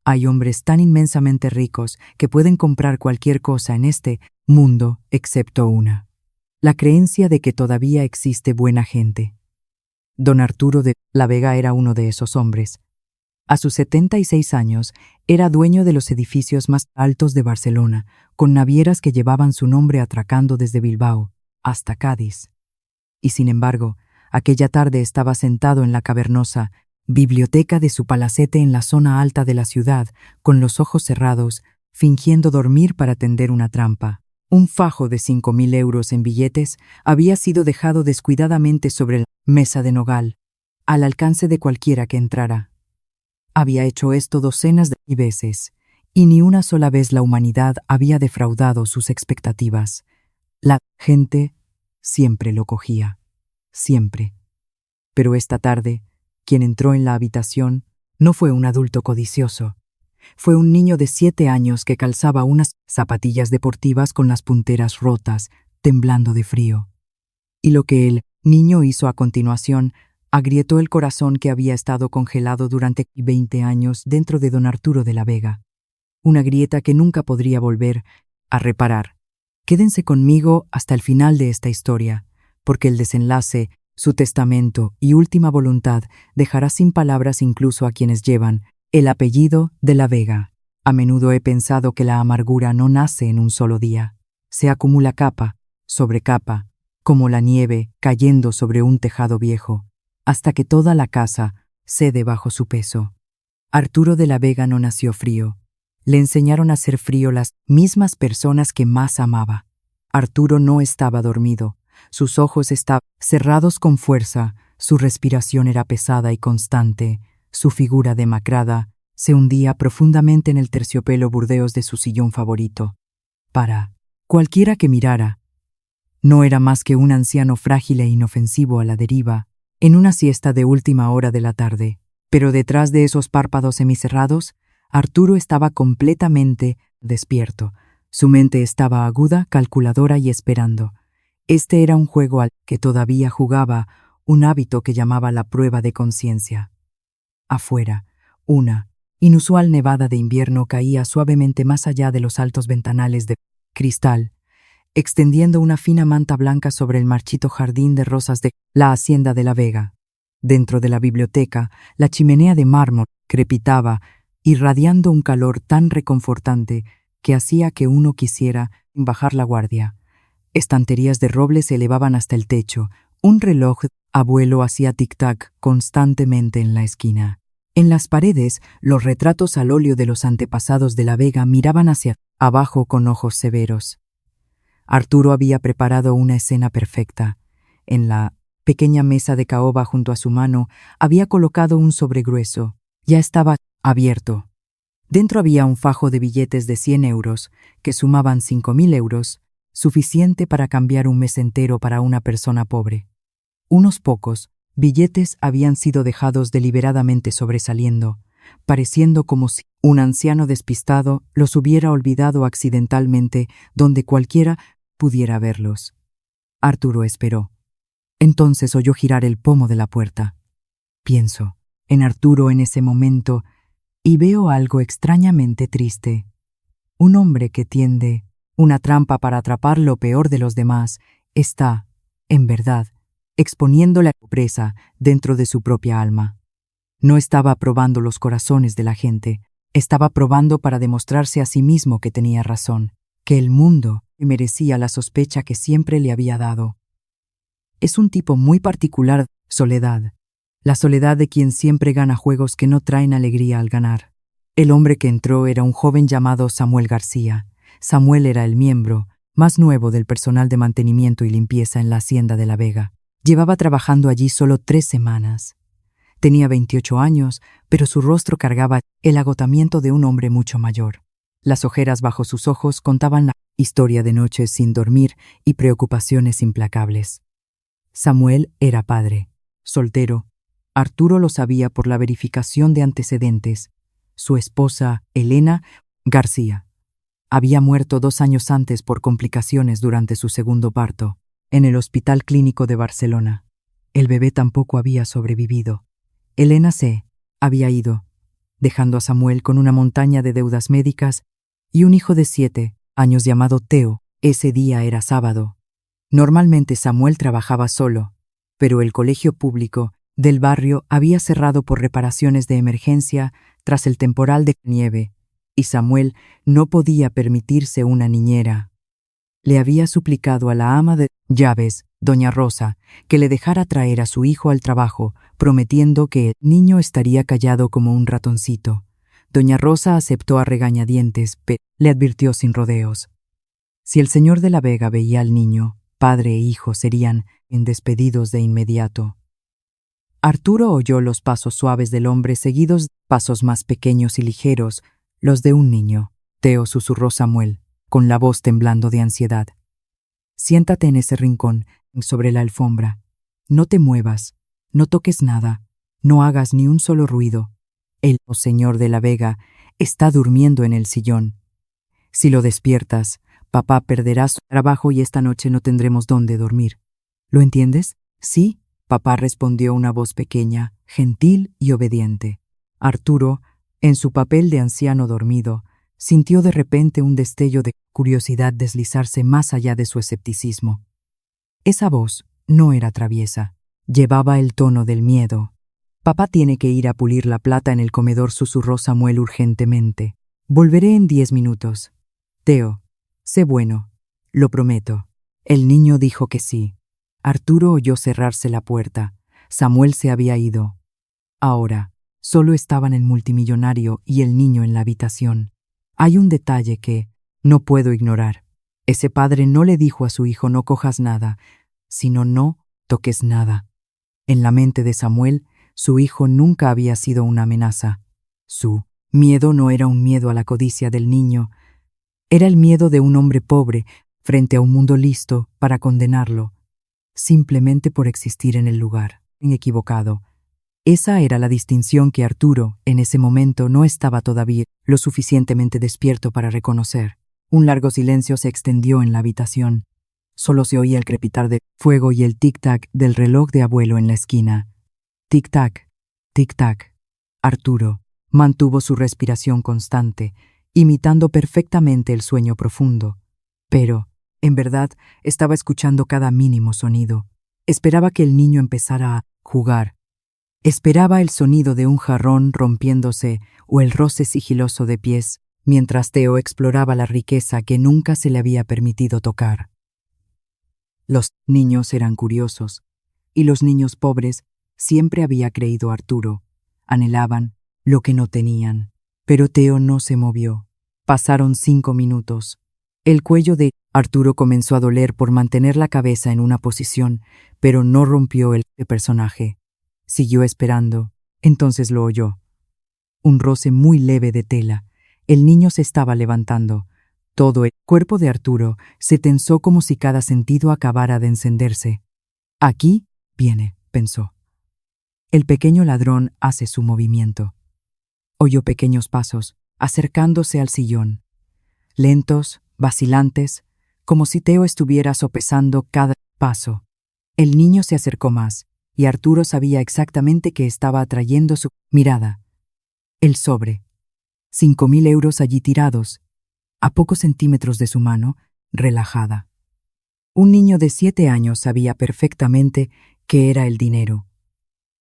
Hay hombres tan inmensamente ricos que pueden comprar cualquier cosa en este mundo excepto una: la creencia de que todavía existe buena gente. Don Arturo de la Vega era uno de esos hombres. A sus 76 años, era dueño de los edificios más altos de Barcelona, con navieras que llevaban su nombre atracando desde Bilbao hasta Cádiz. Y sin embargo, aquella tarde estaba sentado en la cavernosa biblioteca de su palacete en la zona alta de la ciudad, con los ojos cerrados, fingiendo dormir para tender una trampa. Un fajo de 5.000 euros en billetes había sido dejado descuidadamente sobre la mesa de nogal, al alcance de cualquiera que entrara. Había hecho esto docenas de veces, y ni una sola vez la humanidad había defraudado sus expectativas. La gente siempre lo cogía, siempre. Pero esta tarde, quien entró en la habitación no fue un adulto codicioso. Fue un niño de 7 años que calzaba unas zapatillas deportivas con las punteras rotas, temblando de frío. Y lo que el niño hizo a continuación agrietó el corazón que había estado congelado durante 20 años dentro de don Arturo de la Vega. Una grieta que nunca podría volver a reparar. Quédense conmigo hasta el final de esta historia, porque el desenlace, su testamento y última voluntad dejará sin palabras incluso a quienes llevan el apellido de la Vega. A menudo he pensado que la amargura no nace en un solo día. Se acumula capa sobre capa, como la nieve cayendo sobre un tejado viejo, hasta que toda la casa cede bajo su peso. Arturo de la Vega no nació frío. Le enseñaron a ser frío las mismas personas que más amaba. Arturo no estaba dormido. Sus ojos estaban cerrados con fuerza, su respiración era pesada y constante, su figura demacrada se hundía profundamente en el terciopelo burdeos de su sillón favorito. Para cualquiera que mirara, no era más que un anciano frágil e inofensivo a la deriva, en una siesta de última hora de la tarde. Pero detrás de esos párpados semicerrados, Arturo estaba completamente despierto. Su mente estaba aguda, calculadora y esperando. Este era un juego al que todavía jugaba, un hábito que llamaba la prueba de conciencia. Afuera, una inusual nevada de invierno caía suavemente más allá de los altos ventanales de cristal, extendiendo una fina manta blanca sobre el marchito jardín de rosas de la hacienda de la Vega. Dentro de la biblioteca, la chimenea de mármol crepitaba, irradiando un calor tan reconfortante que hacía que uno quisiera bajar la guardia. Estanterías de roble se elevaban hasta el techo. Un reloj abuelo hacía tic-tac constantemente en la esquina. En las paredes, los retratos al óleo de los antepasados de la Vega miraban hacia abajo con ojos severos. Arturo había preparado una escena perfecta. En la pequeña mesa de caoba junto a su mano había colocado un sobre grueso. Ya estaba abierto. Dentro había un fajo de billetes de 100 euros, que sumaban 5.000 euros, suficiente para cambiar un mes entero para una persona pobre. Unos pocos billetes habían sido dejados deliberadamente sobresaliendo, pareciendo como si un anciano despistado los hubiera olvidado accidentalmente donde cualquiera pudiera verlos. Arturo esperó. Entonces oyó girar el pomo de la puerta. Pienso en Arturo en ese momento y veo algo extrañamente triste. Un hombre que tiende una trampa para atrapar lo peor de los demás está, en verdad, exponiendo la pobreza dentro de su propia alma. No estaba probando los corazones de la gente, estaba probando para demostrarse a sí mismo que tenía razón, que el mundo merecía la sospecha que siempre le había dado. Es un tipo muy particular, soledad, la soledad de quien siempre gana juegos que no traen alegría al ganar. El hombre que entró era un joven llamado Samuel García. Samuel era el miembro más nuevo del personal de mantenimiento y limpieza en la hacienda de la Vega. Llevaba trabajando allí solo 3 semanas. Tenía 28 años, pero su rostro cargaba el agotamiento de un hombre mucho mayor. Las ojeras bajo sus ojos contaban la historia de noches sin dormir y preocupaciones implacables. Samuel era padre, soltero. Arturo lo sabía por la verificación de antecedentes. Su esposa, Elena García, había muerto 2 años antes por complicaciones durante su segundo parto, en el Hospital Clínico de Barcelona. El bebé tampoco había sobrevivido. Elena se había ido dejando a Samuel con una montaña de deudas médicas y un hijo de 7 años llamado Theo. Ese día era sábado. Normalmente Samuel trabajaba solo, pero el colegio público del barrio había cerrado por reparaciones de emergencia tras el temporal de nieve, y Samuel no podía permitirse una niñera. Le había suplicado a la ama de llaves, doña Rosa, que le dejara traer a su hijo al trabajo, prometiendo que el niño estaría callado como un ratoncito. Doña Rosa aceptó a regañadientes, pero le advirtió sin rodeos. Si el señor de la Vega veía al niño, padre e hijo serían despedidos de inmediato. Arturo oyó los pasos suaves del hombre seguidos de pasos más pequeños y ligeros, los de un niño. Theo, susurró Samuel, con la voz temblando de ansiedad. Siéntate en ese rincón, sobre la alfombra. No te muevas, no toques nada, no hagas ni un solo ruido. El señor de la Vega está durmiendo en el sillón. Si lo despiertas, papá perderá su trabajo y esta noche no tendremos dónde dormir. ¿Lo entiendes? Sí, papá, respondió una voz pequeña, gentil y obediente. Arturo, en su papel de anciano dormido, sintió de repente un destello de curiosidad deslizarse más allá de su escepticismo. Esa voz no era traviesa, llevaba el tono del miedo. Papá tiene que ir a pulir la plata en el comedor, susurró Samuel urgentemente. Volveré en 10 minutos. Theo, sé bueno, lo prometo. El niño dijo que sí. Arturo oyó cerrarse la puerta. Samuel se había ido. Ahora, solo estaban el multimillonario y el niño en la habitación. Hay un detalle que no puedo ignorar. Ese padre no le dijo a su hijo no cojas nada, sino no toques nada. En la mente de Samuel, su hijo nunca había sido una amenaza. Su miedo no era un miedo a la codicia del niño, era el miedo de un hombre pobre frente a un mundo listo para condenarlo, simplemente por existir en el lugar equivocado. Esa era la distinción que Arturo, en ese momento, no estaba todavía lo suficientemente despierto para reconocer. Un largo silencio se extendió en la habitación. Solo se oía el crepitar de fuego y el tic-tac del reloj de abuelo en la esquina. Tic-tac, tic-tac. Arturo mantuvo su respiración constante, imitando perfectamente el sueño profundo. Pero, en verdad, estaba escuchando cada mínimo sonido. Esperaba que el niño empezara a jugar. Esperaba el sonido de un jarrón rompiéndose o el roce sigiloso de pies, mientras Theo exploraba la riqueza que nunca se le había permitido tocar. Los niños eran curiosos, y los niños pobres, siempre había creído Arturo, anhelaban lo que no tenían. Pero Theo no se movió. Pasaron 5 minutos. El cuello de Arturo comenzó a doler por mantener la cabeza en una posición, pero no rompió el personaje. Siguió esperando. Entonces lo oyó. Un roce muy leve de tela. El niño se estaba levantando. Todo el cuerpo de Arturo se tensó como si cada sentido acabara de encenderse. Aquí viene, pensó. El pequeño ladrón hace su movimiento. Oyó pequeños pasos, acercándose al sillón. Lentos, vacilantes, como si Theo estuviera sopesando cada paso. El niño se acercó más, y Arturo sabía exactamente que estaba atrayendo su mirada. El sobre. 5.000 euros allí tirados, a pocos centímetros de su mano, relajada. Un niño de 7 años sabía perfectamente qué era el dinero.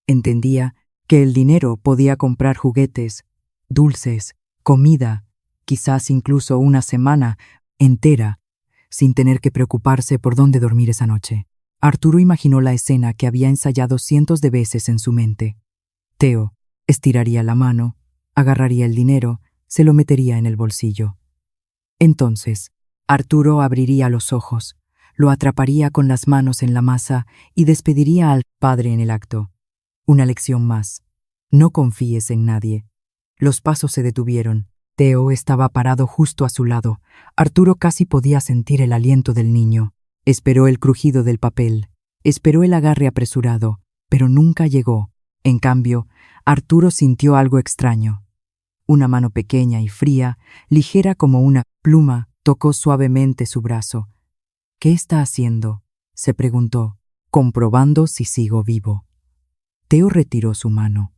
Entendía que el dinero podía comprar juguetes, dulces, comida, quizás incluso una semana entera, sin tener que preocuparse por dónde dormir esa noche. Arturo imaginó la escena que había ensayado cientos de veces en su mente. Theo estiraría la mano, agarraría el dinero, se lo metería en el bolsillo. Entonces, Arturo abriría los ojos, lo atraparía con las manos en la masa y despediría al padre en el acto. Una lección más. No confíes en nadie. Los pasos se detuvieron. Theo estaba parado justo a su lado. Arturo casi podía sentir el aliento del niño. Esperó el crujido del papel. Esperó el agarre apresurado, pero nunca llegó. En cambio, Arturo sintió algo extraño. Una mano pequeña y fría, ligera como una pluma, tocó suavemente su brazo. ¿Qué está haciendo?, se preguntó, comprobando si sigo vivo. Theo retiró su mano.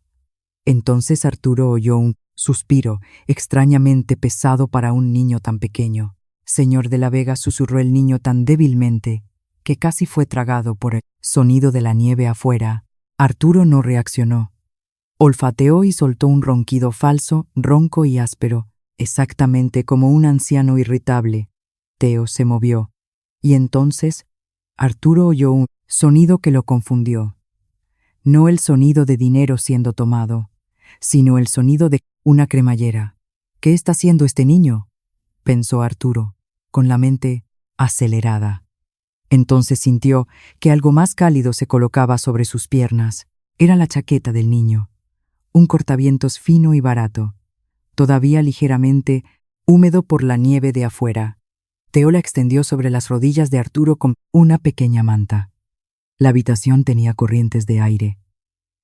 Entonces Arturo oyó un Suspiro, extrañamente pesado para un niño tan pequeño. Señor de la Vega, susurró el niño tan débilmente que casi fue tragado por el sonido de la nieve afuera. Arturo no reaccionó. Olfateó y soltó un ronquido falso, ronco y áspero, exactamente como un anciano irritable. Teo se movió, y entonces Arturo oyó un sonido que lo confundió. No el sonido de dinero siendo tomado, sino el sonido de una cremallera. ¿Qué está haciendo este niño?, pensó Arturo, con la mente acelerada. Entonces sintió que algo más cálido se colocaba sobre sus piernas. Era la chaqueta del niño, un cortavientos fino y barato, todavía ligeramente húmedo por la nieve de afuera. Teo la extendió sobre las rodillas de Arturo con una pequeña manta. La habitación tenía corrientes de aire.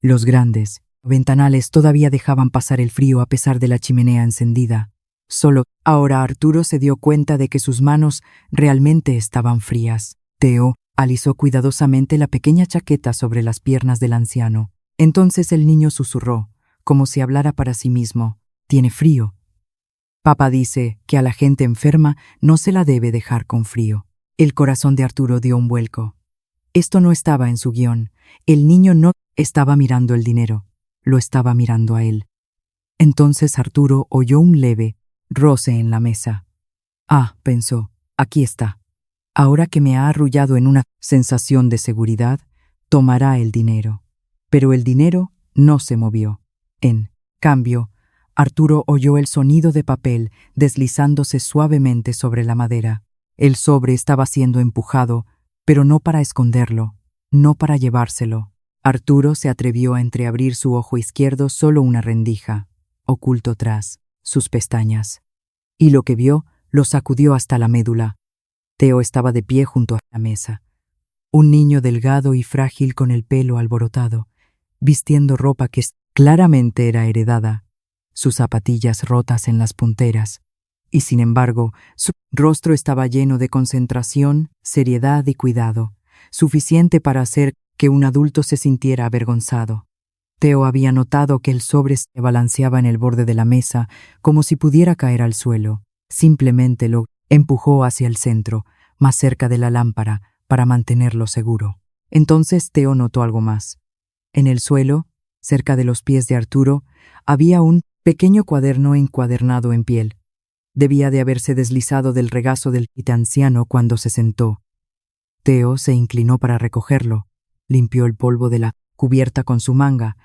Los grandes ventanales todavía dejaban pasar el frío a pesar de la chimenea encendida. Solo ahora Arturo se dio cuenta de que sus manos realmente estaban frías. Teo alisó cuidadosamente la pequeña chaqueta sobre las piernas del anciano. Entonces el niño susurró, como si hablara para sí mismo: «Tiene frío». Papá dice que a la gente enferma no se la debe dejar con frío. El corazón de Arturo dio un vuelco. Esto no estaba en su guión. El niño no estaba mirando el dinero, lo estaba mirando a él. Entonces Arturo oyó un leve roce en la mesa. «Ah», pensó, «aquí está. Ahora que me ha arrullado en una sensación de seguridad, tomará el dinero». Pero el dinero no se movió. En cambio, Arturo oyó el sonido de papel deslizándose suavemente sobre la madera. El sobre estaba siendo empujado, pero no para esconderlo, no para llevárselo. Arturo se atrevió a entreabrir su ojo izquierdo solo una rendija, oculto tras sus pestañas. Y lo que vio lo sacudió hasta la médula. Teo estaba de pie junto a la mesa. Un niño delgado y frágil con el pelo alborotado, vistiendo ropa que claramente era heredada, sus zapatillas rotas en las punteras, y sin embargo, su rostro estaba lleno de concentración, seriedad y cuidado, suficiente para hacer que un adulto se sintiera avergonzado. Teo había notado que el sobre se balanceaba en el borde de la mesa como si pudiera caer al suelo. Simplemente lo empujó hacia el centro, más cerca de la lámpara, para mantenerlo seguro. Entonces Teo notó algo más. En el suelo, cerca de los pies de Arturo, había un pequeño cuaderno encuadernado en piel. Debía de haberse deslizado del regazo del anciano cuando se sentó. Teo se inclinó para recogerlo, limpió el polvo de la cubierta con su manga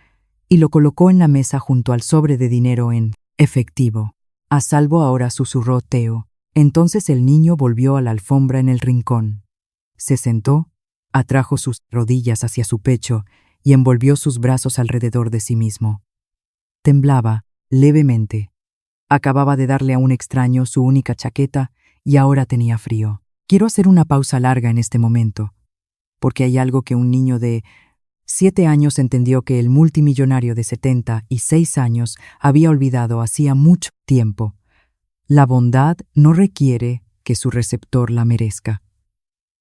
y lo colocó en la mesa junto al sobre de dinero en efectivo. «A salvo ahora», susurró Teo. Entonces el niño volvió a la alfombra en el rincón. Se sentó, atrajo sus rodillas hacia su pecho y envolvió sus brazos alrededor de sí mismo. Temblaba levemente. Acababa de darle a un extraño su única chaqueta y ahora tenía frío. Quiero hacer una pausa larga en este momento, porque hay algo que un niño de 7 años entendió que el multimillonario de 76 años había olvidado hacía mucho tiempo. La bondad no requiere que su receptor la merezca.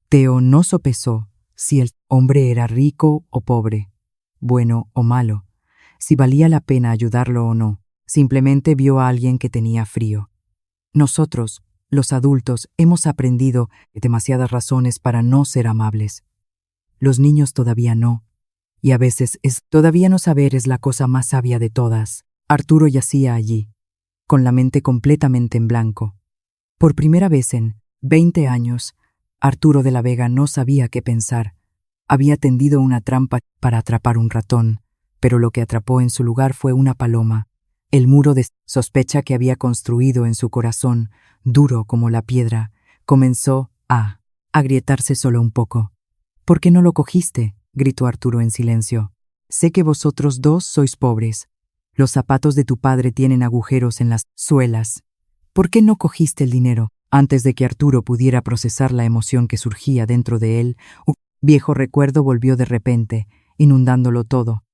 Teo no sopesó si el hombre era rico o pobre, bueno o malo, si valía la pena ayudarlo o no. Simplemente vio a alguien que tenía frío. Nosotros, los adultos, hemos aprendido demasiadas razones para no ser amables. Los niños todavía no. Y a veces todavía no saber es la cosa más sabia de todas. Arturo yacía allí, con la mente completamente en blanco. Por primera vez en 20 años, Arturo de la Vega no sabía qué pensar. Había tendido una trampa para atrapar un ratón, pero lo que atrapó en su lugar fue una paloma. El muro de sospecha que había construido en su corazón, duro como la piedra, comenzó a agrietarse solo un poco. «¿Por qué no lo cogiste?», gritó Arturo en silencio. «Sé que vosotros dos sois pobres. Los zapatos de tu padre tienen agujeros en las suelas. ¿Por qué no cogiste el dinero?». Antes de que Arturo pudiera procesar la emoción que surgía dentro de él, un viejo recuerdo volvió de repente, inundándolo todo.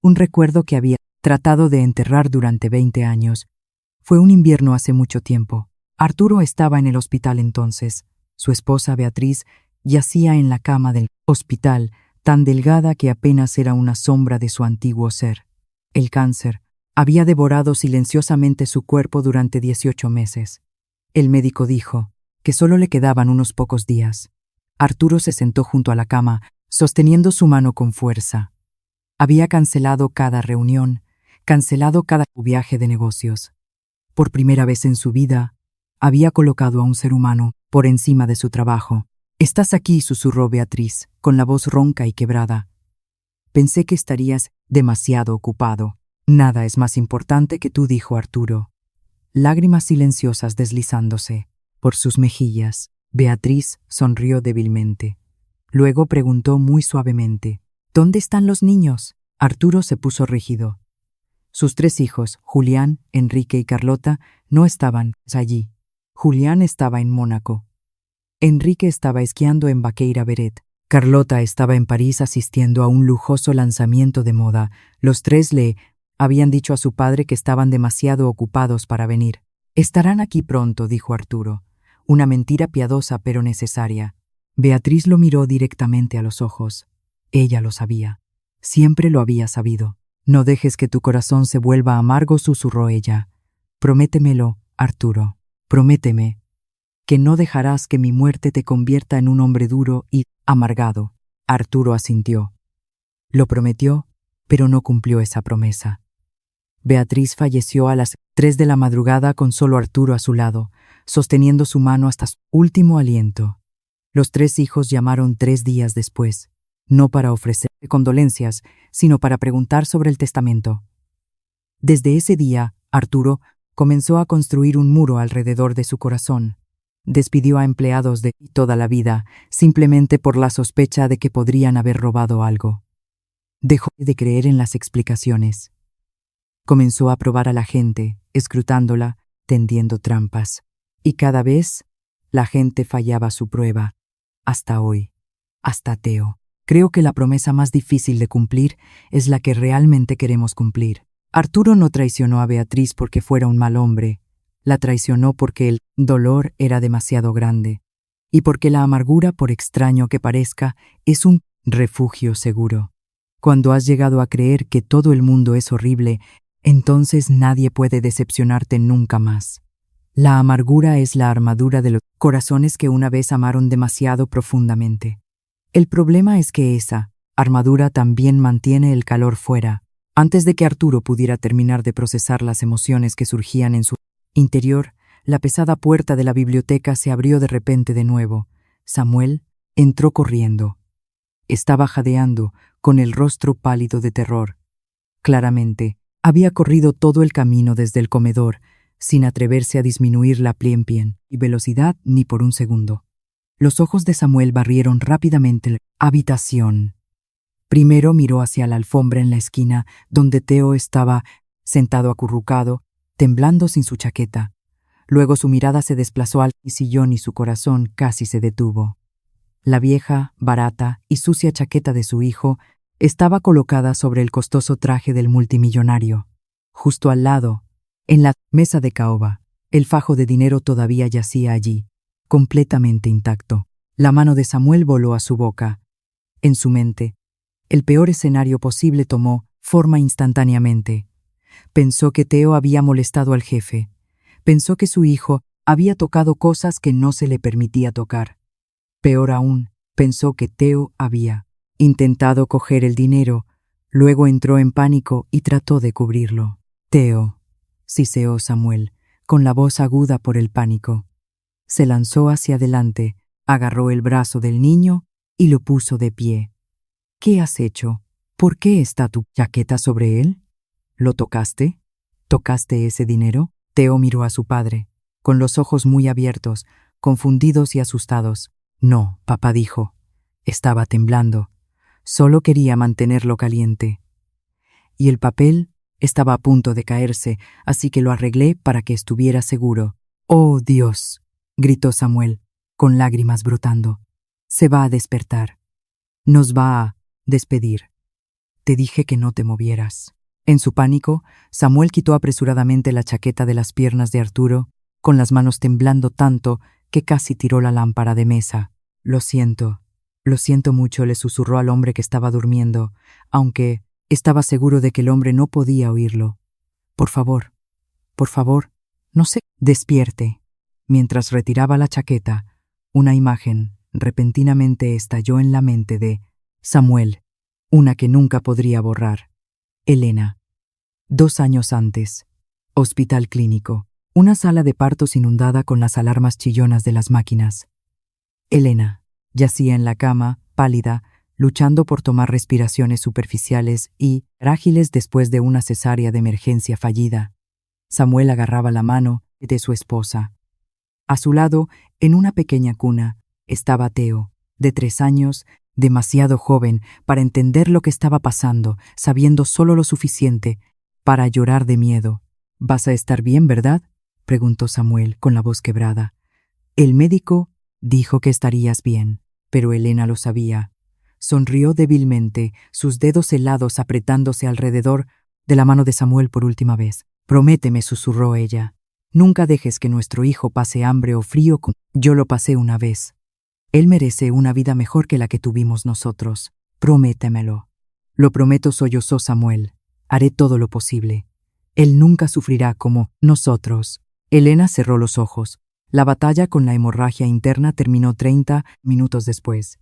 Un recuerdo que había tratado de enterrar durante 20 años. Fue un invierno hace mucho tiempo. Arturo estaba en el hospital entonces. Su esposa Beatriz yacía en la cama del hospital, tan delgada que apenas era una sombra de su antiguo ser. El cáncer Había devorado silenciosamente su cuerpo durante 18 meses. El médico dijo que solo le quedaban unos pocos días. Arturo se sentó junto a la cama, sosteniendo su mano con fuerza. Había cancelado cada reunión, cancelado cada viaje de negocios. Por primera vez en su vida, había colocado a un ser humano por encima de su trabajo. «Estás aquí», susurró Beatriz, con la voz ronca y quebrada. «Pensé que estarías demasiado ocupado». «Nada es más importante que tú», dijo Arturo. Lágrimas silenciosas deslizándose por sus mejillas. Beatriz sonrió débilmente. Luego preguntó muy suavemente: «¿Dónde están los niños?». Arturo se puso rígido. Sus 3 hijos, Julián, Enrique y Carlota, no estaban allí. Julián estaba en Mónaco. Enrique estaba esquiando en Baqueira Beret. Carlota estaba en París asistiendo a un lujoso lanzamiento de moda. Los 3 le habían dicho a su padre que estaban demasiado ocupados para venir. «Estarán aquí pronto», dijo Arturo. Una mentira piadosa pero necesaria. Beatriz lo miró directamente a los ojos. Ella lo sabía. Siempre lo había sabido. «No dejes que tu corazón se vuelva amargo», susurró ella. «Prométemelo, Arturo. Prométeme que no dejarás que mi muerte te convierta en un hombre duro y amargado». Arturo asintió. Lo prometió, pero no cumplió esa promesa. Beatriz falleció a las 3 de la madrugada con solo Arturo a su lado, sosteniendo su mano hasta su último aliento. Los 3 hijos llamaron 3 días después, no para ofrecer condolencias, sino para preguntar sobre el testamento. Desde ese día, Arturo comenzó a construir un muro alrededor de su corazón. Despidió a empleados de toda la vida, simplemente por la sospecha de que podrían haber robado algo. Dejó de creer en las explicaciones. Comenzó a probar a la gente, escrutándola, tendiendo trampas. Y cada vez, la gente fallaba su prueba. Hasta hoy. Hasta Teo. Creo que la promesa más difícil de cumplir es la que realmente queremos cumplir. Arturo no traicionó a Beatriz porque fuera un mal hombre. La traicionó porque el dolor era demasiado grande. Y porque la amargura, por extraño que parezca, es un refugio seguro. Cuando has llegado a creer que todo el mundo es horrible, entonces nadie puede decepcionarte nunca más. La amargura es la armadura de los corazones que una vez amaron demasiado profundamente. El problema es que esa armadura también mantiene el calor fuera. Antes de que Arturo pudiera terminar de procesar las emociones que surgían en su interior, la pesada puerta de la biblioteca se abrió de repente de nuevo. Samuel entró corriendo. Estaba jadeando, con el rostro pálido de terror. Claramente, había corrido todo el camino desde el comedor, sin atreverse a disminuir la plie y velocidad ni por un segundo. Los ojos de Samuel barrieron rápidamente la habitación. Primero miró hacia la alfombra en la esquina, donde Teo estaba sentado acurrucado, temblando sin su chaqueta. Luego su mirada se desplazó al sillón y su corazón casi se detuvo. La vieja, barata y sucia chaqueta de su hijo estaba colocada sobre el costoso traje del multimillonario. Justo al lado, en la mesa de caoba, el fajo de dinero todavía yacía allí, completamente intacto. La mano de Samuel voló a su boca. En su mente, el peor escenario posible tomó forma instantáneamente. Pensó que Teo había molestado al jefe. Pensó que su hijo había tocado cosas que no se le permitía tocar. Peor aún, pensó que Teo había intentado coger el dinero, luego entró en pánico y trató de cubrirlo. «Teo», siseó Samuel, con la voz aguda por el pánico. Se lanzó hacia adelante, agarró el brazo del niño y lo puso de pie. «¿Qué has hecho? ¿Por qué está tu chaqueta sobre él? ¿Lo tocaste? ¿Tocaste ese dinero?» Teo miró a su padre, con los ojos muy abiertos, confundidos y asustados. «No», papá dijo. Estaba temblando. Solo quería mantenerlo caliente. Y el papel estaba a punto de caerse, así que lo arreglé para que estuviera seguro. «¡Oh, Dios!», gritó Samuel, con lágrimas brotando. «Se va a despertar. Nos va a despedir. Te dije que no te movieras». En su pánico, Samuel quitó apresuradamente la chaqueta de las piernas de Arturo, con las manos temblando tanto que casi tiró la lámpara de mesa. Lo siento mucho», le susurró al hombre que estaba durmiendo, aunque estaba seguro de que el hombre no podía oírlo. por favor, no se despierte. Mientras retiraba la chaqueta, una imagen repentinamente estalló en la mente de Samuel, una que nunca podría borrar. Elena. 2 años antes. Hospital clínico. Una sala de partos inundada con las alarmas chillonas de las máquinas. Elena yacía en la cama, pálida, luchando por tomar respiraciones superficiales y frágiles después de una cesárea de emergencia fallida. Samuel agarraba la mano de su esposa. A su lado, en una pequeña cuna, estaba Teo, de 3 años, demasiado joven para entender lo que estaba pasando, sabiendo solo lo suficiente para llorar de miedo. «¿Vas a estar bien, verdad?», preguntó Samuel con la voz quebrada. «El médico dijo que estarías bien», pero Elena lo sabía. Sonrió débilmente, sus dedos helados apretándose alrededor de la mano de Samuel por última vez. «Prométeme», susurró ella. «Nunca dejes que nuestro hijo pase hambre o frío como yo lo pasé una vez. Él merece una vida mejor que la que tuvimos nosotros. Prométemelo». «Lo prometo», sollozó Samuel. «Haré todo lo posible. Él nunca sufrirá como nosotros». Elena cerró los ojos. La batalla con la hemorragia interna terminó 30 minutos después.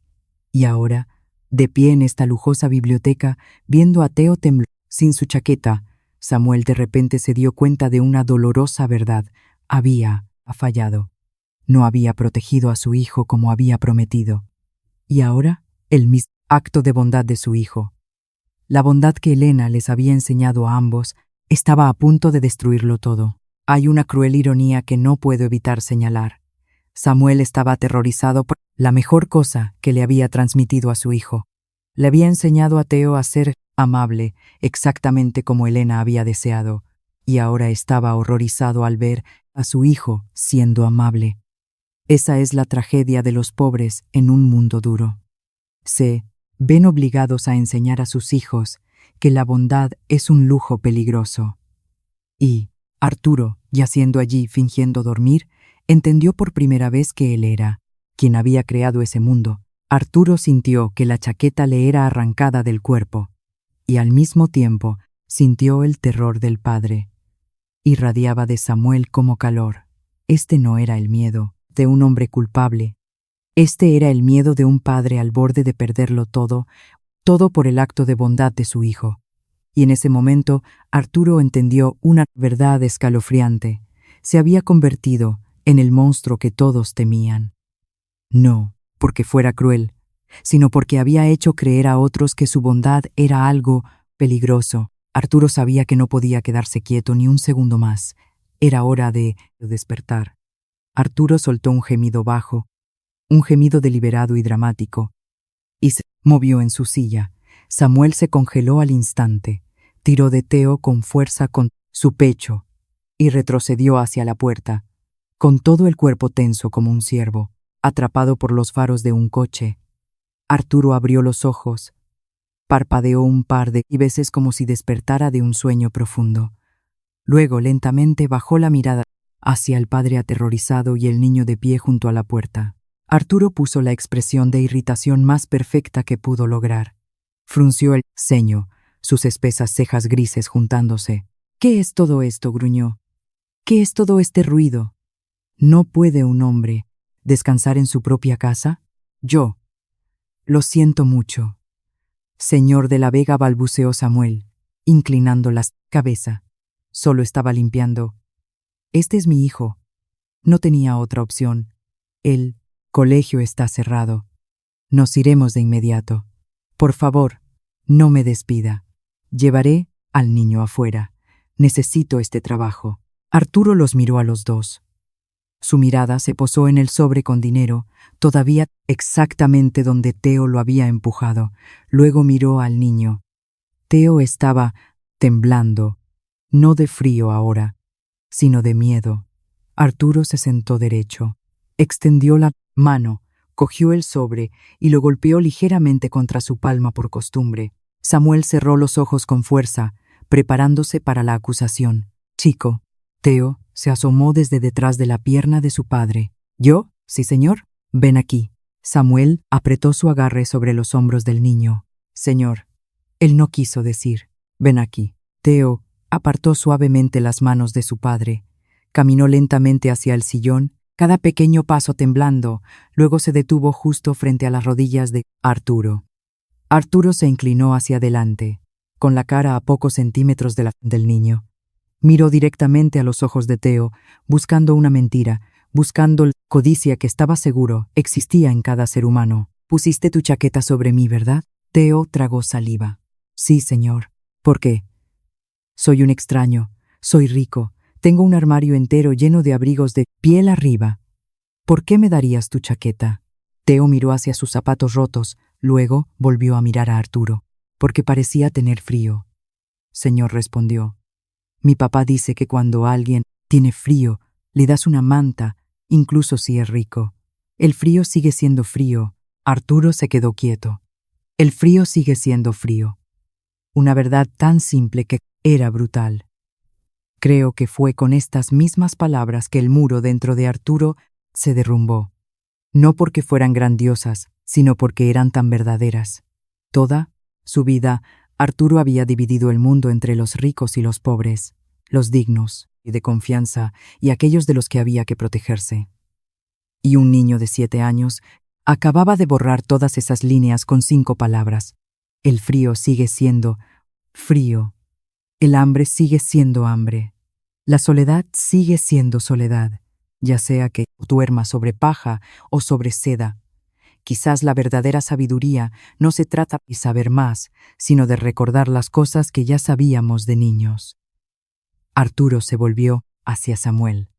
Y ahora, de pie en esta lujosa biblioteca, viendo a Teo temblar sin su chaqueta, Samuel de repente se dio cuenta de una dolorosa verdad. Había fallado. No había protegido a su hijo como había prometido. Y ahora, el mismo acto de bondad de su hijo. La bondad que Elena les había enseñado a ambos estaba a punto de destruirlo todo. Hay una cruel ironía que no puedo evitar señalar. Samuel estaba aterrorizado por la mejor cosa que le había transmitido a su hijo. Le había enseñado a Teo a ser amable, exactamente como Elena había deseado, y ahora estaba horrorizado al ver a su hijo siendo amable. Esa es la tragedia de los pobres en un mundo duro. Se ven obligados a enseñar a sus hijos que la bondad es un lujo peligroso. Y Arturo, yaciendo allí fingiendo dormir, entendió por primera vez que él era quien había creado ese mundo. Arturo sintió que la chaqueta le era arrancada del cuerpo, y al mismo tiempo sintió el terror del padre. Irradiaba de Samuel como calor. Este no era el miedo de un hombre culpable. Este era el miedo de un padre al borde de perderlo todo por el acto de bondad de su hijo. Y en ese momento Arturo entendió una verdad escalofriante. Se había convertido en el monstruo que todos temían. No porque fuera cruel, sino porque había hecho creer a otros que su bondad era algo peligroso. Arturo sabía que no podía quedarse quieto ni un segundo más. Era hora de despertar. Arturo soltó un gemido bajo, un gemido deliberado y dramático, y se movió en su silla. Samuel se congeló al instante, tiró de Teo con fuerza con su pecho y retrocedió hacia la puerta, con todo el cuerpo tenso como un ciervo, atrapado por los faros de un coche. Arturo abrió los ojos, parpadeó un par de veces como si despertara de un sueño profundo. Luego lentamente bajó la mirada hacia el padre aterrorizado y el niño de pie junto a la puerta. Arturo puso la expresión de irritación más perfecta que pudo lograr. Frunció el ceño, sus espesas cejas grises juntándose. «¿Qué es todo esto?», gruñó. «¿Qué es todo este ruido? ¿No puede un hombre descansar en su propia casa? Yo lo siento mucho». «Señor de la Vega», balbuceó Samuel, inclinando la cabeza. Solo estaba limpiando. «Este es mi hijo. No tenía otra opción. El colegio está cerrado. Nos iremos de inmediato. Por favor, no me despida. Llevaré al niño afuera. Necesito este trabajo». Arturo los miró a los dos. Su mirada se posó en el sobre con dinero, todavía exactamente donde Teo lo había empujado. Luego miró al niño. Teo estaba temblando, no de frío ahora, sino de miedo. Arturo se sentó derecho, extendió la mano, cogió el sobre y lo golpeó ligeramente contra su palma por costumbre. Samuel cerró los ojos con fuerza, preparándose para la acusación. «Chico». Teo se asomó desde detrás de la pierna de su padre. «¿Yo? Sí, señor. Ven aquí». Samuel apretó su agarre sobre los hombros del niño. «Señor». Él no quiso decir «ven aquí». Teo apartó suavemente las manos de su padre, caminó lentamente hacia el sillón, cada pequeño paso temblando, luego se detuvo justo frente a las rodillas de Arturo. Arturo se inclinó hacia adelante, con la cara a pocos centímetros del niño. Miró directamente a los ojos de Theo, buscando una mentira, buscando la codicia que estaba seguro existía en cada ser humano. «Pusiste tu chaqueta sobre mí, ¿verdad?» Theo tragó saliva. «Sí, señor». «¿Por qué?» «Soy un extraño, soy rico, tengo un armario entero lleno de abrigos de piel arriba. ¿Por qué me darías tu chaqueta?» Theo miró hacia sus zapatos rotos, luego volvió a mirar a Arturo, porque parecía tener frío. «Señor», respondió, «mi papá dice que cuando alguien tiene frío, le das una manta, incluso si es rico. El frío sigue siendo frío». Arturo se quedó quieto. El frío sigue siendo frío. Una verdad tan simple que era brutal. Creo que fue con estas mismas palabras que el muro dentro de Arturo se derrumbó. No porque fueran grandiosas, sino porque eran tan verdaderas. Toda su vida, Arturo había dividido el mundo entre los ricos y los pobres, los dignos y de confianza y aquellos de los que había que protegerse. Y un niño de 7 años acababa de borrar todas esas líneas con 5 palabras. El frío sigue siendo frío. El hambre sigue siendo hambre. La soledad sigue siendo soledad, ya sea que duerma sobre paja o sobre seda. Quizás la verdadera sabiduría no se trata de saber más, sino de recordar las cosas que ya sabíamos de niños. Arturo se volvió hacia Samuel.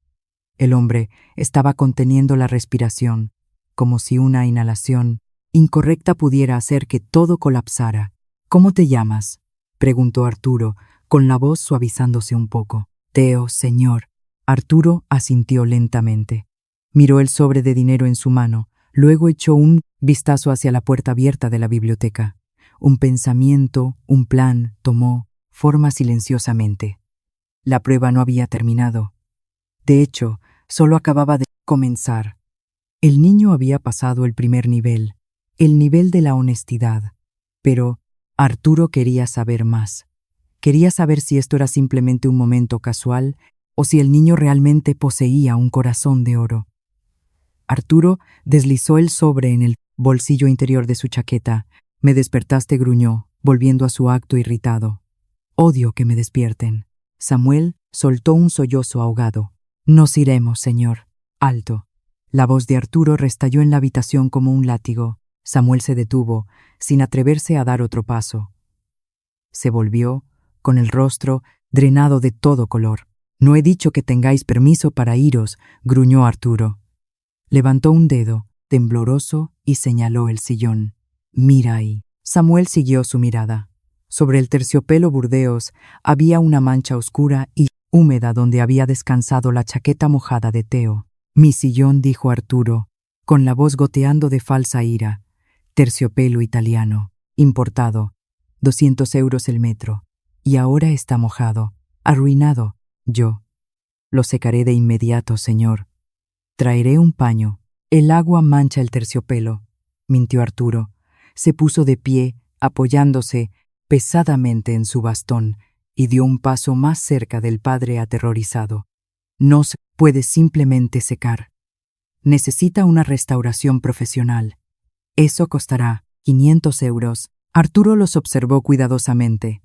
El hombre estaba conteniendo la respiración, como si una inhalación incorrecta pudiera hacer que todo colapsara. «¿Cómo te llamas?», preguntó Arturo, con la voz suavizándose un poco. «Theo, señor». Arturo asintió lentamente. Miró el sobre de dinero en su mano, luego echó un vistazo hacia la puerta abierta de la biblioteca. Un pensamiento, un plan, tomó forma silenciosamente. La prueba no había terminado. De hecho, solo acababa de comenzar. El niño había pasado el primer nivel, el nivel de la honestidad. Pero Arturo quería saber más. Quería saber si esto era simplemente un momento casual o si el niño realmente poseía un corazón de oro. Arturo deslizó el sobre en el bolsillo interior de su chaqueta. «Me despertaste», gruñó, volviendo a su acto irritado. «Odio que me despierten». Samuel soltó un sollozo ahogado. «Nos iremos, señor». «Alto». La voz de Arturo restalló en la habitación como un látigo. Samuel se detuvo, sin atreverse a dar otro paso. Se volvió, con el rostro drenado de todo color. «No he dicho que tengáis permiso para iros», gruñó Arturo. Levantó un dedo, tembloroso, y señaló el sillón. «Mira ahí». Samuel siguió su mirada. Sobre el terciopelo burdeos había una mancha oscura y húmeda donde había descansado la chaqueta mojada de Theo. «Mi sillón», dijo Arturo, con la voz goteando de falsa ira. «Terciopelo italiano, importado, 200 euros el metro. Y ahora está mojado, arruinado. Yo lo secaré de inmediato, señor. Traeré un paño. El agua mancha el terciopelo», mintió Arturo. Se puso de pie, apoyándose pesadamente en su bastón, y dio un paso más cerca del padre aterrorizado. «No se puede simplemente secar. Necesita una restauración profesional. Eso costará 500 euros. Arturo los observó cuidadosamente.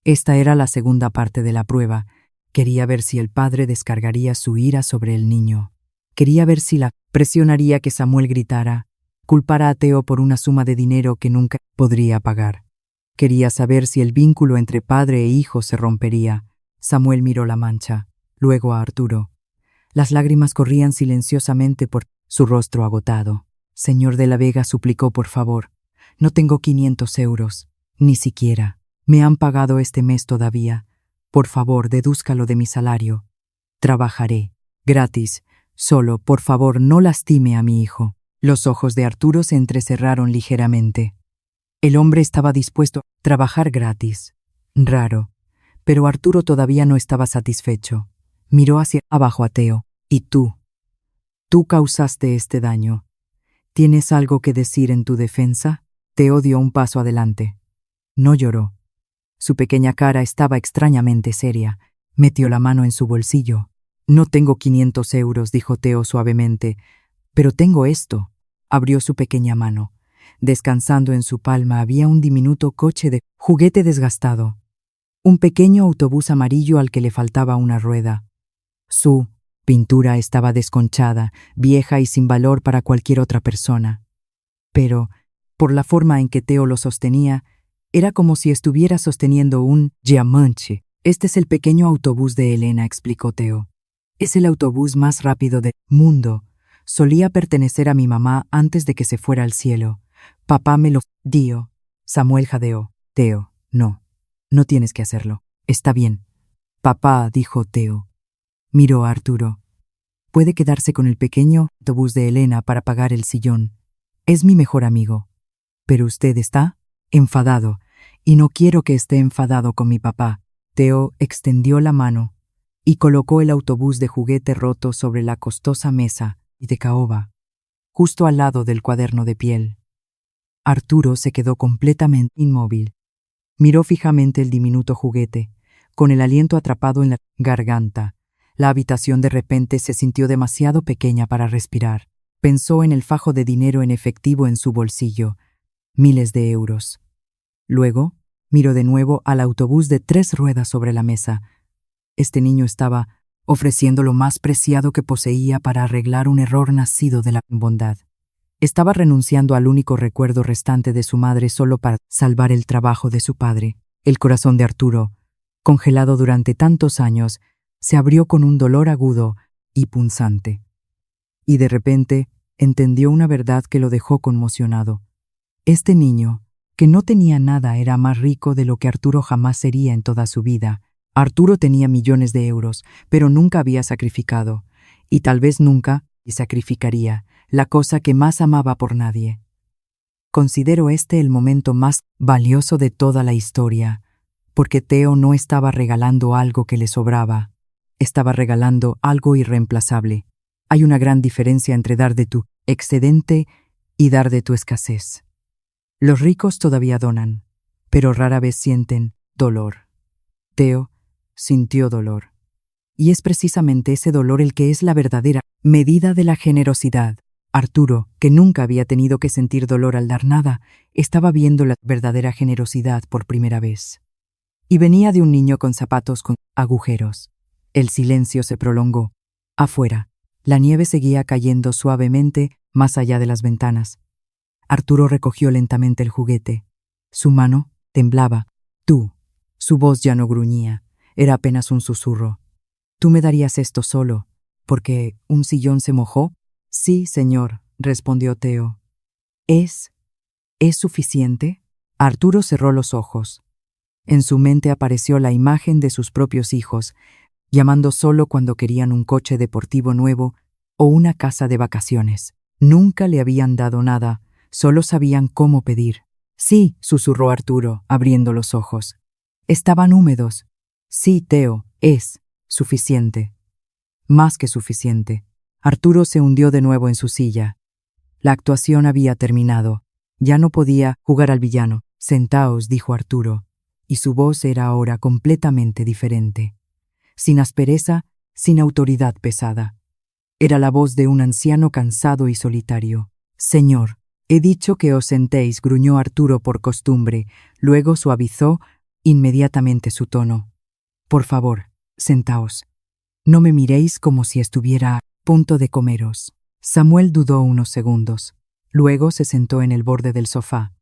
Esta era la segunda parte de la prueba. Quería ver si el padre descargaría su ira sobre el niño. Quería ver si la presionaría que Samuel gritara, culpara a Theo por una suma de dinero que nunca podría pagar. Quería saber si el vínculo entre padre e hijo se rompería. Samuel miró la mancha, luego a Arturo. Las lágrimas corrían silenciosamente por su rostro agotado. «Señor de la Vega», suplicó, «por favor. No tengo 500 euros. Ni siquiera. Me han pagado este mes todavía. Por favor, dedúzcalo de mi salario. Trabajaré. Gratis. Solo, por favor, no lastime a mi hijo». Los ojos de Arturo se entrecerraron ligeramente. El hombre estaba dispuesto a trabajar gratis. Raro. Pero Arturo todavía no estaba satisfecho. Miró hacia abajo a Theo. «¿Y tú? Tú causaste este daño. ¿Tienes algo que decir en tu defensa?» Theo dio un paso adelante. No lloró. Su pequeña cara estaba extrañamente seria. Metió la mano en su bolsillo. «No tengo 500 euros», dijo Teo suavemente. «Pero tengo esto». Abrió su pequeña mano. Descansando en su palma había un diminuto coche de juguete desgastado. Un pequeño autobús amarillo al que le faltaba una rueda. Su pintura estaba desconchada, vieja y sin valor para cualquier otra persona. Pero, por la forma en que Teo lo sostenía, era como si estuviera sosteniendo un diamante. «Este es el pequeño autobús de Elena», explicó Teo. «Es el autobús más rápido del mundo. Solía pertenecer a mi mamá antes de que se fuera al cielo. Papá me lo dio». Samuel jadeó. «Teo, no. No tienes que hacerlo. Está bien». «Papá», dijo Teo. Miró a Arturo. «Puede quedarse con el pequeño autobús de Elena para pagar el sillón. Es mi mejor amigo. Pero usted está enfadado, y no quiero que esté enfadado con mi papá». Teo extendió la mano y colocó el autobús de juguete roto sobre la costosa mesa de caoba, justo al lado del cuaderno de piel. Arturo se quedó completamente inmóvil. Miró fijamente el diminuto juguete, con el aliento atrapado en la garganta. La habitación de repente se sintió demasiado pequeña para respirar. Pensó en el fajo de dinero en efectivo en su bolsillo, miles de euros. Luego, miró de nuevo al autobús de 3 ruedas sobre la mesa. Este niño estaba ofreciendo lo más preciado que poseía para arreglar un error nacido de la bondad. Estaba renunciando al único recuerdo restante de su madre solo para salvar el trabajo de su padre. El corazón de Arturo, congelado durante tantos años, se abrió con un dolor agudo y punzante. Y de repente entendió una verdad que lo dejó conmocionado. Este niño, que no tenía nada, era más rico de lo que Arturo jamás sería en toda su vida. Arturo tenía millones de euros, pero nunca había sacrificado, y tal vez nunca sacrificaría la cosa que más amaba por nadie. Considero este el momento más valioso de toda la historia, porque Teo no estaba regalando algo que le sobraba, estaba regalando algo irreemplazable. Hay una gran diferencia entre dar de tu excedente y dar de tu escasez. Los ricos todavía donan, pero rara vez sienten dolor. Teo sintió dolor. Y es precisamente ese dolor el que es la verdadera medida de la generosidad. Arturo, que nunca había tenido que sentir dolor al dar nada, estaba viendo la verdadera generosidad por primera vez. Y venía de un niño con zapatos con agujeros. El silencio se prolongó. Afuera, la nieve seguía cayendo suavemente más allá de las ventanas. Arturo recogió lentamente el juguete. Su mano temblaba. «Tú». Su voz ya no gruñía, era apenas un susurro. «¿Tú me darías esto solo, porque un sillón se mojó?» «Sí, señor», respondió Teo. ¿Es suficiente?» Arturo cerró los ojos. En su mente apareció la imagen de sus propios hijos, llamando solo cuando querían un coche deportivo nuevo o una casa de vacaciones. Nunca le habían dado nada, solo sabían cómo pedir. «Sí», susurró Arturo, abriendo los ojos. Estaban húmedos. «Sí, Teo, es suficiente». Más que suficiente. Arturo se hundió de nuevo en su silla. La actuación había terminado. Ya no podía jugar al villano. «Sentaos», dijo Arturo, y su voz era ahora completamente diferente. Sin aspereza, sin autoridad pesada. Era la voz de un anciano cansado y solitario. «Señor, he dicho que os sentéis», gruñó Arturo por costumbre, luego suavizó inmediatamente su tono. «Por favor, sentaos. No me miréis como si estuviera a punto de comeros». Samuel dudó unos segundos. Luego se sentó en el borde del sofá,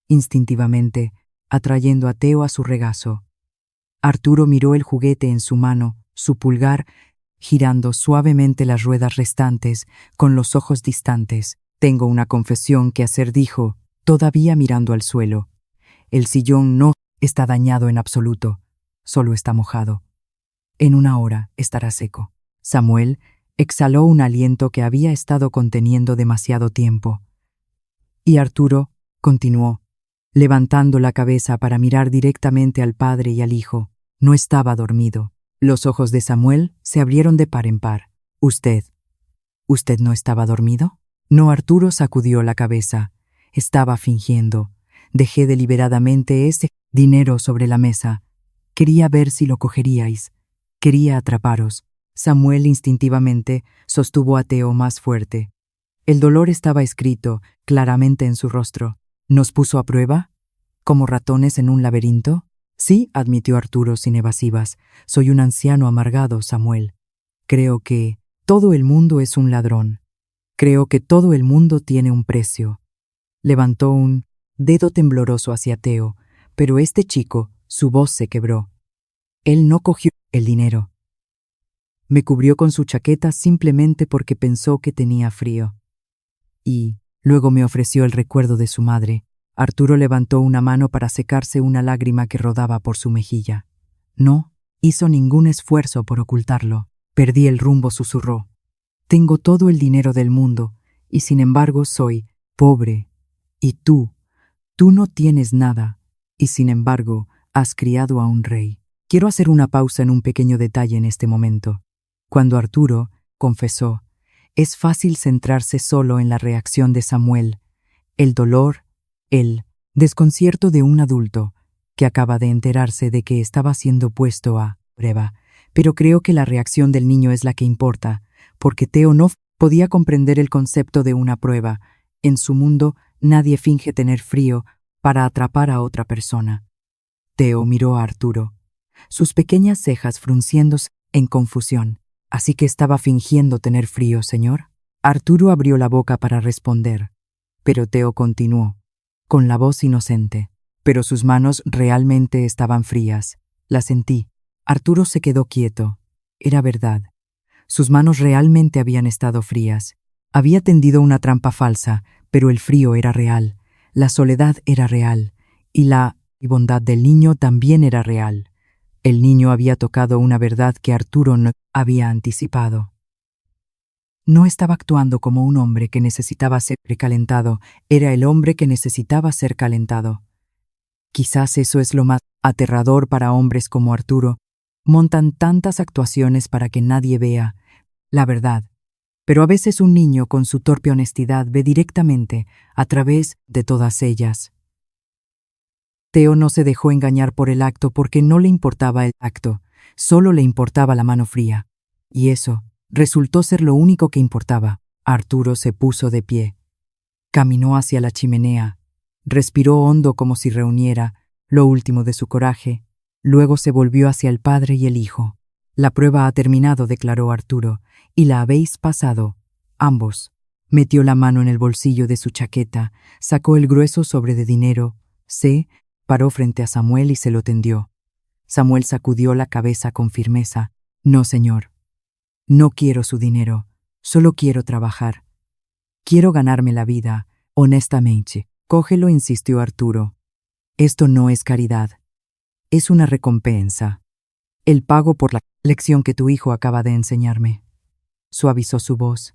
instintivamente, atrayendo a Teo a su regazo. Arturo miró el juguete en su mano, su pulgar, girando suavemente las ruedas restantes, con los ojos distantes. «Tengo una confesión que hacer», dijo, todavía mirando al suelo. «El sillón no está dañado en absoluto, solo está mojado. En una hora estará seco». Samuel exhaló un aliento que había estado conteniendo demasiado tiempo. Y Arturo continuó, levantando la cabeza para mirar directamente al padre y al hijo. No estaba dormido. Los ojos de Samuel se abrieron de par en par. ¿Usted no estaba dormido?» No, Arturo sacudió la cabeza. Estaba fingiendo. Dejé deliberadamente ese dinero sobre la mesa. Quería ver si lo cogeríais. Quería atraparos. Samuel instintivamente sostuvo a Teo más fuerte. El dolor estaba escrito claramente en su rostro. ¿Nos puso a prueba? ¿Como ratones en un laberinto? Sí, admitió Arturo sin evasivas. Soy un anciano amargado, Samuel. Creo que todo el mundo es un ladrón. Creo que todo el mundo tiene un precio. Levantó un dedo tembloroso hacia Teo, pero este chico, su voz se quebró. Él no cogió el dinero. Me cubrió con su chaqueta simplemente porque pensó que tenía frío. Y luego me ofreció el recuerdo de su madre. Arturo levantó una mano para secarse una lágrima que rodaba por su mejilla. No hizo ningún esfuerzo por ocultarlo. Perdí el rumbo, susurró. Tengo todo el dinero del mundo, y sin embargo soy pobre. Y tú no tienes nada, y sin embargo has criado a un rey. Quiero hacer una pausa en un pequeño detalle en este momento. Cuando Arturo confesó, es fácil centrarse solo en la reacción de Samuel, el dolor, el desconcierto de un adulto que acaba de enterarse de que estaba siendo puesto a prueba. Pero creo que la reacción del niño es la que importa, porque Teo no podía comprender el concepto de una prueba. En su mundo, nadie finge tener frío para atrapar a otra persona. Teo miró a Arturo, sus pequeñas cejas frunciéndose en confusión. ¿Así que estaba fingiendo tener frío, señor? Arturo abrió la boca para responder, pero Teo continuó, con la voz inocente. Pero sus manos realmente estaban frías. La sentí. Arturo se quedó quieto. Era verdad. Sus manos realmente habían estado frías. Había tendido una trampa falsa, pero el frío era real, la soledad era real, y la bondad del niño también era real. El niño había tocado una verdad que Arturo no había anticipado. No estaba actuando como un hombre que necesitaba ser recalentado, era el hombre que necesitaba ser calentado. Quizás eso es lo más aterrador para hombres como Arturo. Montan tantas actuaciones para que nadie vea la verdad. Pero a veces un niño con su torpe honestidad ve directamente a través de todas ellas. Teo no se dejó engañar por el acto porque no le importaba el acto, solo le importaba la mano fría. Y eso resultó ser lo único que importaba. Arturo se puso de pie. Caminó hacia la chimenea. Respiró hondo como si reuniera lo último de su coraje. Luego se volvió hacia el padre y el hijo. La prueba ha terminado, declaró Arturo, y la habéis pasado, ambos. Metió la mano en el bolsillo de su chaqueta, sacó el grueso sobre de dinero, paró frente a Samuel y se lo tendió. Samuel sacudió la cabeza con firmeza. No, señor. No quiero su dinero. Solo quiero trabajar. Quiero ganarme la vida, honestamente. Cógelo, insistió Arturo. Esto no es caridad. Es una recompensa. El pago por la lección que tu hijo acaba de enseñarme. Suavizó su voz.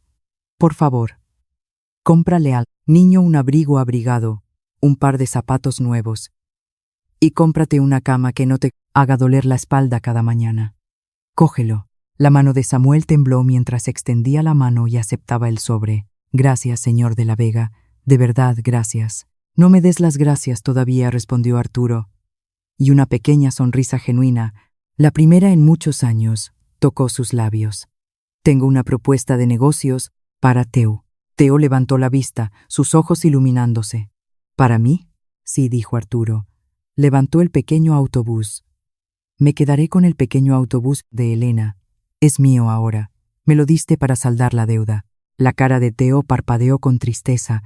Por favor, cómprale al niño un abrigo abrigado, un par de zapatos nuevos, y cómprate una cama que no te haga doler la espalda cada mañana. Cógelo. La mano de Samuel tembló mientras extendía la mano y aceptaba el sobre. Gracias, señor de la Vega. De verdad, gracias. No me des las gracias todavía, respondió Arturo. Y una pequeña sonrisa genuina, la primera en muchos años, tocó sus labios. Tengo una propuesta de negocios para Teo. Teo levantó la vista, sus ojos iluminándose. ¿Para mí? Sí, dijo Arturo. Levantó el pequeño autobús. Me quedaré con el pequeño autobús de Elena. Es mío ahora. Me lo diste para saldar la deuda. La cara de Teo parpadeó con tristeza,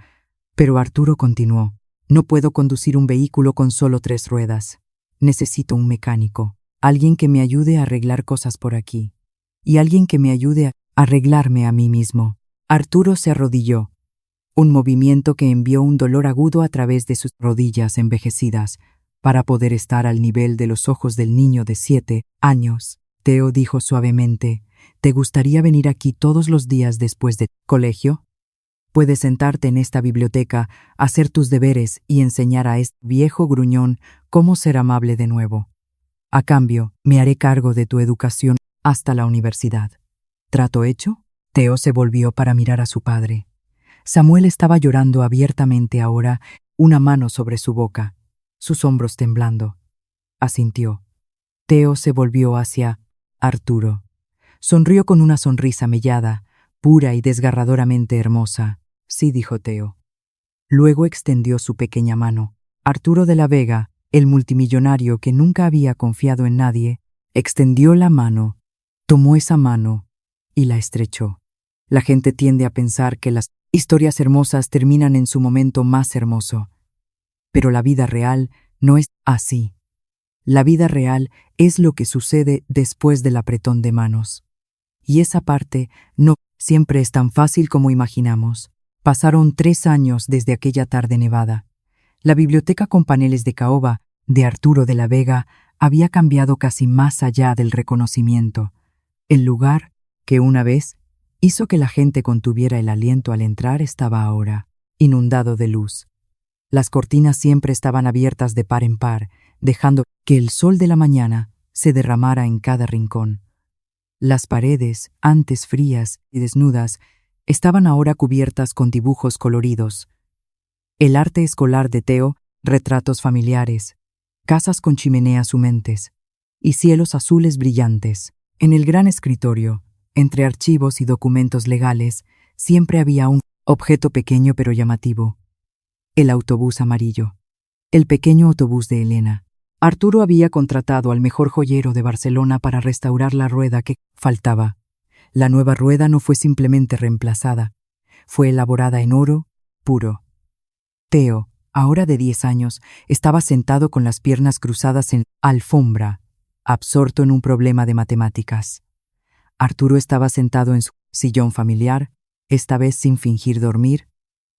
pero Arturo continuó. No puedo conducir un vehículo con solo 3 ruedas. Necesito un mecánico, alguien que me ayude a arreglar cosas por aquí, y alguien que me ayude a arreglarme a mí mismo. Arturo se arrodilló, un movimiento que envió un dolor agudo a través de sus rodillas envejecidas, para poder estar al nivel de los ojos del niño de 7 años. Teo dijo suavemente, ¿te gustaría venir aquí todos los días después de colegio? Puedes sentarte en esta biblioteca, hacer tus deberes y enseñar a este viejo gruñón cómo ser amable de nuevo. A cambio, me haré cargo de tu educación hasta la universidad. ¿Trato hecho? Teo se volvió para mirar a su padre. Samuel estaba llorando abiertamente ahora, una mano sobre su boca. sus hombros temblando. Asintió. Teo se volvió hacia Arturo. Sonrió con una sonrisa mellada, pura y desgarradoramente hermosa. Sí, dijo Teo. Luego extendió su pequeña mano. Arturo de la Vega, el multimillonario que nunca había confiado en nadie, extendió la mano, tomó esa mano y la estrechó. La gente tiende a pensar que las historias hermosas terminan en su momento más hermoso. Pero la vida real no es así. La vida real es lo que sucede después del apretón de manos. Y esa parte no siempre es tan fácil como imaginamos. Pasaron 3 años desde aquella tarde nevada. La biblioteca con paneles de caoba de Arturo de la Vega había cambiado casi más allá del reconocimiento. El lugar, que una vez hizo que la gente contuviera el aliento al entrar, estaba ahora inundado de luz. Las cortinas siempre estaban abiertas de par en par, dejando que el sol de la mañana se derramara en cada rincón. Las paredes, antes frías y desnudas, estaban ahora cubiertas con dibujos coloridos. El arte escolar de Teo, retratos familiares, casas con chimeneas humentes y cielos azules brillantes. En el gran escritorio, entre archivos y documentos legales, siempre había un objeto pequeño pero llamativo. El autobús amarillo. El pequeño autobús de Elena. Arturo había contratado al mejor joyero de Barcelona para restaurar la rueda que faltaba. La nueva rueda no fue simplemente reemplazada, fue elaborada en oro puro. Teo, ahora de 10 años, estaba sentado con las piernas cruzadas en alfombra, absorto en un problema de matemáticas. Arturo estaba sentado en su sillón familiar, esta vez sin fingir dormir,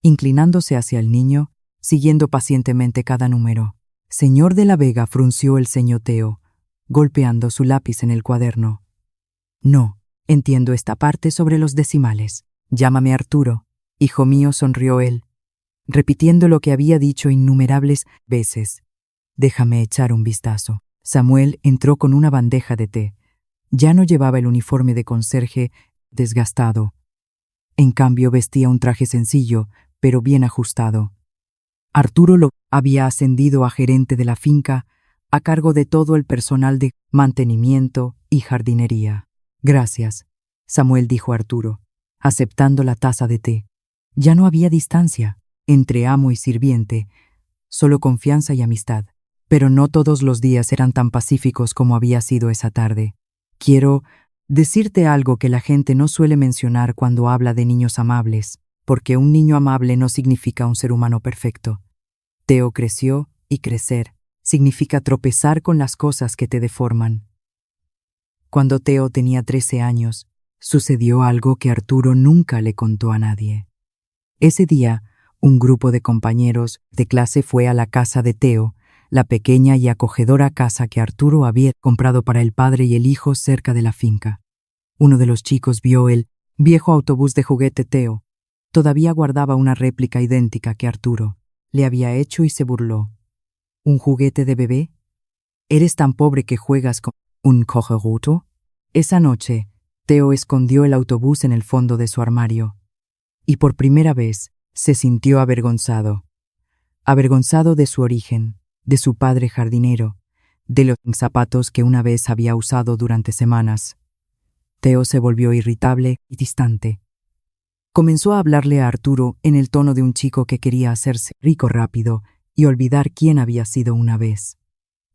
inclinándose hacia el niño, siguiendo pacientemente cada número. Señor de la Vega frunció el ceño Teo, golpeando su lápiz en el cuaderno. No, entiendo esta parte sobre los decimales. Llámame Arturo. Hijo mío, sonrió él, repitiendo lo que había dicho innumerables veces. Déjame echar un vistazo. Samuel entró con una bandeja de té. Ya no llevaba el uniforme de conserje desgastado. En cambio vestía un traje sencillo, pero bien ajustado. Arturo lo había ascendido a gerente de la finca, a cargo de todo el personal de mantenimiento y jardinería. Gracias, Samuel dijo a Arturo, aceptando la taza de té. Ya no había distancia entre amo y sirviente, solo confianza y amistad. Pero no todos los días eran tan pacíficos como había sido esa tarde. Quiero decirte algo que la gente no suele mencionar cuando habla de niños amables, porque un niño amable no significa un ser humano perfecto. Teo creció y crecer significa tropezar con las cosas que te deforman. Cuando Teo tenía 13 años, sucedió algo que Arturo nunca le contó a nadie. Ese día, un grupo de compañeros de clase fue a la casa de Teo, la pequeña y acogedora casa que Arturo había comprado para el padre y el hijo cerca de la finca. Uno de los chicos vio el viejo autobús de juguete Teo. Todavía guardaba una réplica idéntica que Arturo le había hecho y se burló. ¿Un juguete de bebé? ¿Eres tan pobre que juegas con un cogeruto? Esa noche, Teo escondió el autobús en el fondo de su armario. Y por primera vez se sintió avergonzado. Avergonzado de su origen, de su padre jardinero, de los zapatos que una vez había usado durante semanas. Teo se volvió irritable y distante. Comenzó a hablarle a Arturo en el tono de un chico que quería hacerse rico rápido y olvidar quién había sido una vez.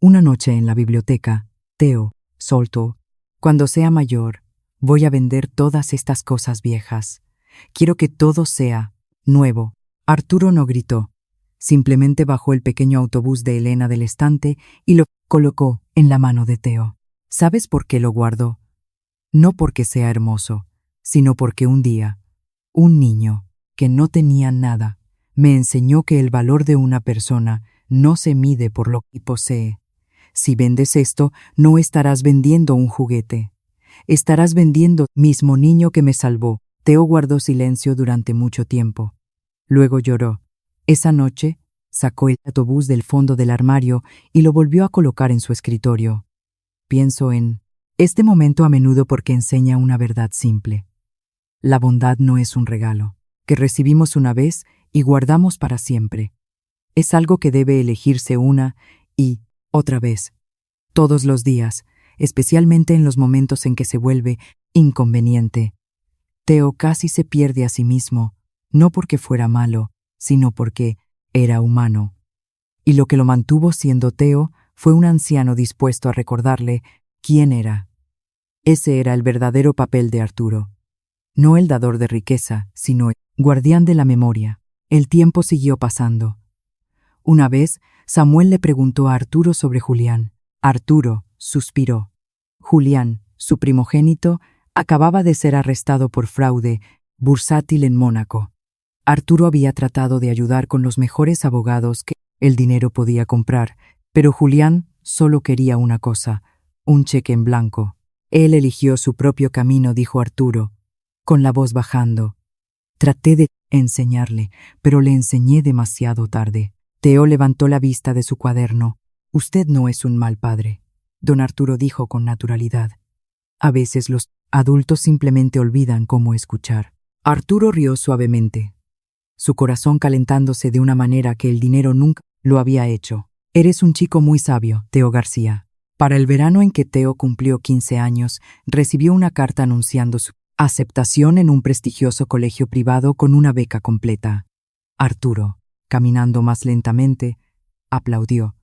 Una noche en la biblioteca, Teo soltó: cuando sea mayor, voy a vender todas estas cosas viejas. Quiero que todo sea nuevo. Arturo no gritó. Simplemente bajó el pequeño autobús de Elena del estante y lo colocó en la mano de Teo. ¿Sabes por qué lo guardó? No porque sea hermoso, sino porque un día, un niño que no tenía nada me enseñó que el valor de una persona no se mide por lo que posee. Si vendes esto, no estarás vendiendo un juguete. Estarás vendiendo mismo niño que me salvó. Teo guardó silencio durante mucho tiempo. Luego lloró. Esa noche, sacó el autobús del fondo del armario y lo volvió a colocar en su escritorio. Pienso en este momento a menudo porque enseña una verdad simple. La bondad no es un regalo que recibimos una vez y guardamos para siempre. Es algo que debe elegirse una y otra vez, todos los días, especialmente en los momentos en que se vuelve inconveniente. Theo casi se pierde a sí mismo, no porque fuera malo, sino porque era humano. Y lo que lo mantuvo siendo Theo fue un anciano dispuesto a recordarle quién era. Ese era el verdadero papel de Arturo. No el dador de riqueza, sino el guardián de la memoria. El tiempo siguió pasando. Una vez, Samuel le preguntó a Arturo sobre Julián. Arturo suspiró. Julián, su primogénito, acababa de ser arrestado por fraude bursátil en Mónaco. Arturo había tratado de ayudar con los mejores abogados que el dinero podía comprar, pero Julián solo quería una cosa, un cheque en blanco. Él eligió su propio camino, dijo Arturo, con la voz bajando. Traté de enseñarle, pero le enseñé demasiado tarde. Theo levantó la vista de su cuaderno. Usted no es un mal padre, don Arturo dijo con naturalidad. A veces los adultos simplemente olvidan cómo escuchar. Arturo rió suavemente, su corazón calentándose de una manera que el dinero nunca lo había hecho. Eres un chico muy sabio, Theo García. Para el verano en que Theo cumplió 15 años, recibió una carta anunciando su aceptación en un prestigioso colegio privado con una beca completa. Arturo, caminando más lentamente, aplaudió,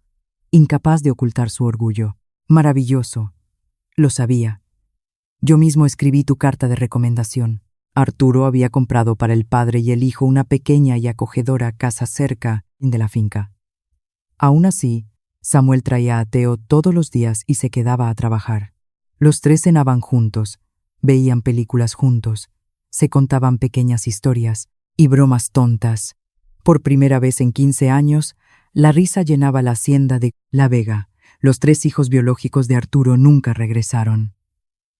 incapaz de ocultar su orgullo. Maravilloso. Lo sabía. Yo mismo escribí tu carta de recomendación. Arturo había comprado para el padre y el hijo una pequeña y acogedora casa cerca de la finca. Aún así, Samuel traía a Theo todos los días y se quedaba a trabajar. Los tres cenaban juntos, veían películas juntos, se contaban pequeñas historias y bromas tontas. Por primera vez en 15 años, la risa llenaba la hacienda de La Vega. Los tres hijos biológicos de Arturo nunca regresaron.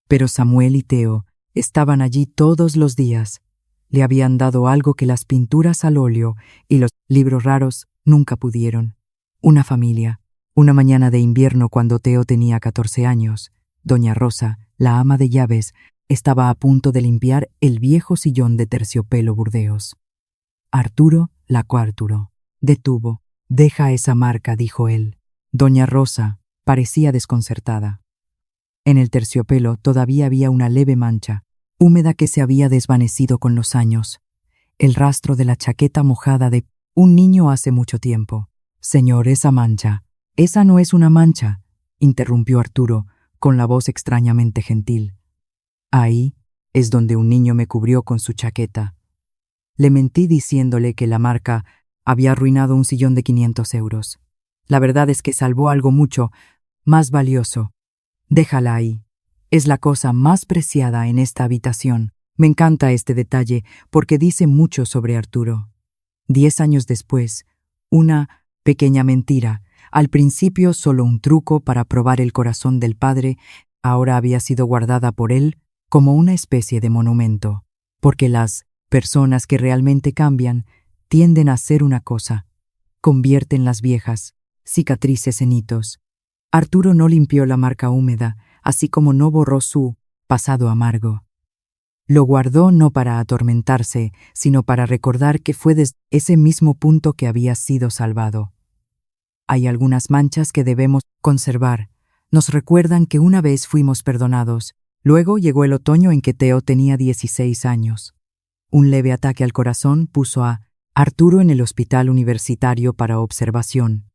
Pero Samuel y Theo estaban allí todos los días. Le habían dado algo que las pinturas al óleo y los libros raros nunca pudieron. Una familia. Una mañana de invierno cuando Theo tenía 14 años, doña Rosa, la ama de llaves, estaba a punto de limpiar el viejo sillón de terciopelo burdeos. Arturo la Arturo. Detuvo. Deja esa marca, dijo él. Doña Rosa parecía desconcertada. En el terciopelo todavía había una leve mancha, húmeda que se había desvanecido con los años. El rastro de la chaqueta mojada de un niño hace mucho tiempo. Señor, esa mancha. Esa no es una mancha, interrumpió Arturo, con la voz extrañamente gentil. Ahí es donde un niño me cubrió con su chaqueta. Le mentí diciéndole que la marca había arruinado un sillón de 500 euros. La verdad es que salvó algo mucho más valioso. Déjala ahí. Es la cosa más preciada en esta habitación. Me encanta este detalle porque dice mucho sobre Arturo. 10 años después, una pequeña mentira, al principio solo un truco para probar el corazón del padre, ahora había sido guardada por él como una especie de monumento. Porque las personas que realmente cambian tienden a hacer una cosa: convierten las viejas cicatrices en hitos. Arturo no limpió la marca húmeda, así como no borró su pasado amargo. Lo guardó no para atormentarse, sino para recordar que fue desde ese mismo punto que había sido salvado. Hay algunas manchas que debemos conservar. Nos recuerdan que una vez fuimos perdonados. Luego llegó el otoño en que Theo tenía 16 años. Un leve ataque al corazón puso a Arturo en el hospital universitario para observación.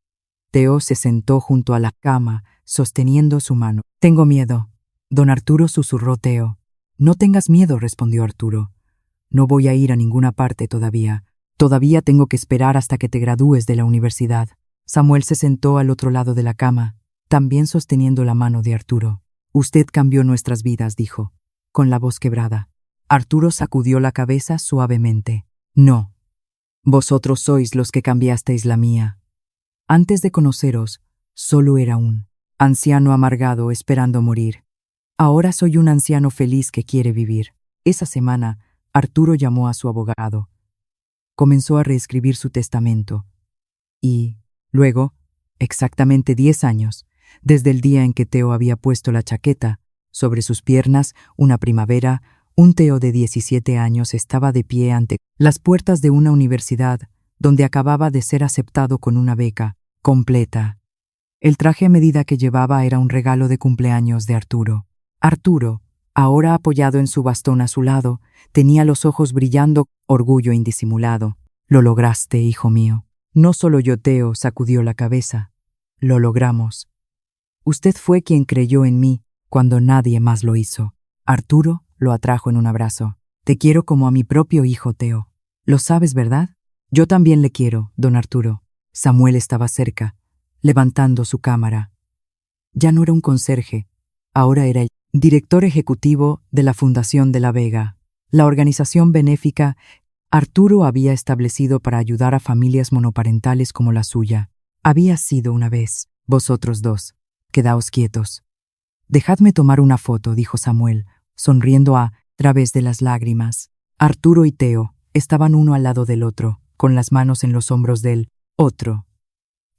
Theo se sentó junto a la cama, sosteniendo su mano. Tengo miedo. Don Arturo susurró Theo. No tengas miedo, respondió Arturo. No voy a ir a ninguna parte todavía. Todavía tengo que esperar hasta que te gradúes de la universidad. Samuel se sentó al otro lado de la cama, también sosteniendo la mano de Arturo. Usted cambió nuestras vidas, dijo, con la voz quebrada. Arturo sacudió la cabeza suavemente. No. Vosotros sois los que cambiasteis la mía. Antes de conoceros, solo era un anciano amargado esperando morir. Ahora soy un anciano feliz que quiere vivir. Esa semana, Arturo llamó a su abogado. Comenzó a reescribir su testamento. Y, luego, exactamente 10 años, desde el día en que Theo había puesto la chaqueta, sobre sus piernas, una primavera, un Theo de 17 años estaba de pie ante las puertas de una universidad, donde acababa de ser aceptado con una beca completa. El traje a medida que llevaba era un regalo de cumpleaños de Arturo. Arturo, ahora apoyado en su bastón a su lado, tenía los ojos brillando, orgullo indisimulado. «Lo lograste, hijo mío». No solo yo, Teo, sacudió la cabeza. «Lo logramos. Usted fue quien creyó en mí cuando nadie más lo hizo». Arturo lo atrajo en un abrazo. «Te quiero como a mi propio hijo, Teo. Lo sabes, ¿verdad?» «Yo también le quiero, don Arturo». Samuel estaba cerca, levantando su cámara. Ya no era un conserje, ahora era el director ejecutivo de la Fundación de la Vega, la organización benéfica Arturo había establecido para ayudar a familias monoparentales como la suya. Había sido una vez. «Vosotros dos, quedaos quietos». «Dejadme tomar una foto», dijo Samuel, sonriendo a través de las lágrimas. Arturo y Teo estaban uno al lado del otro, con las manos en los hombros del otro.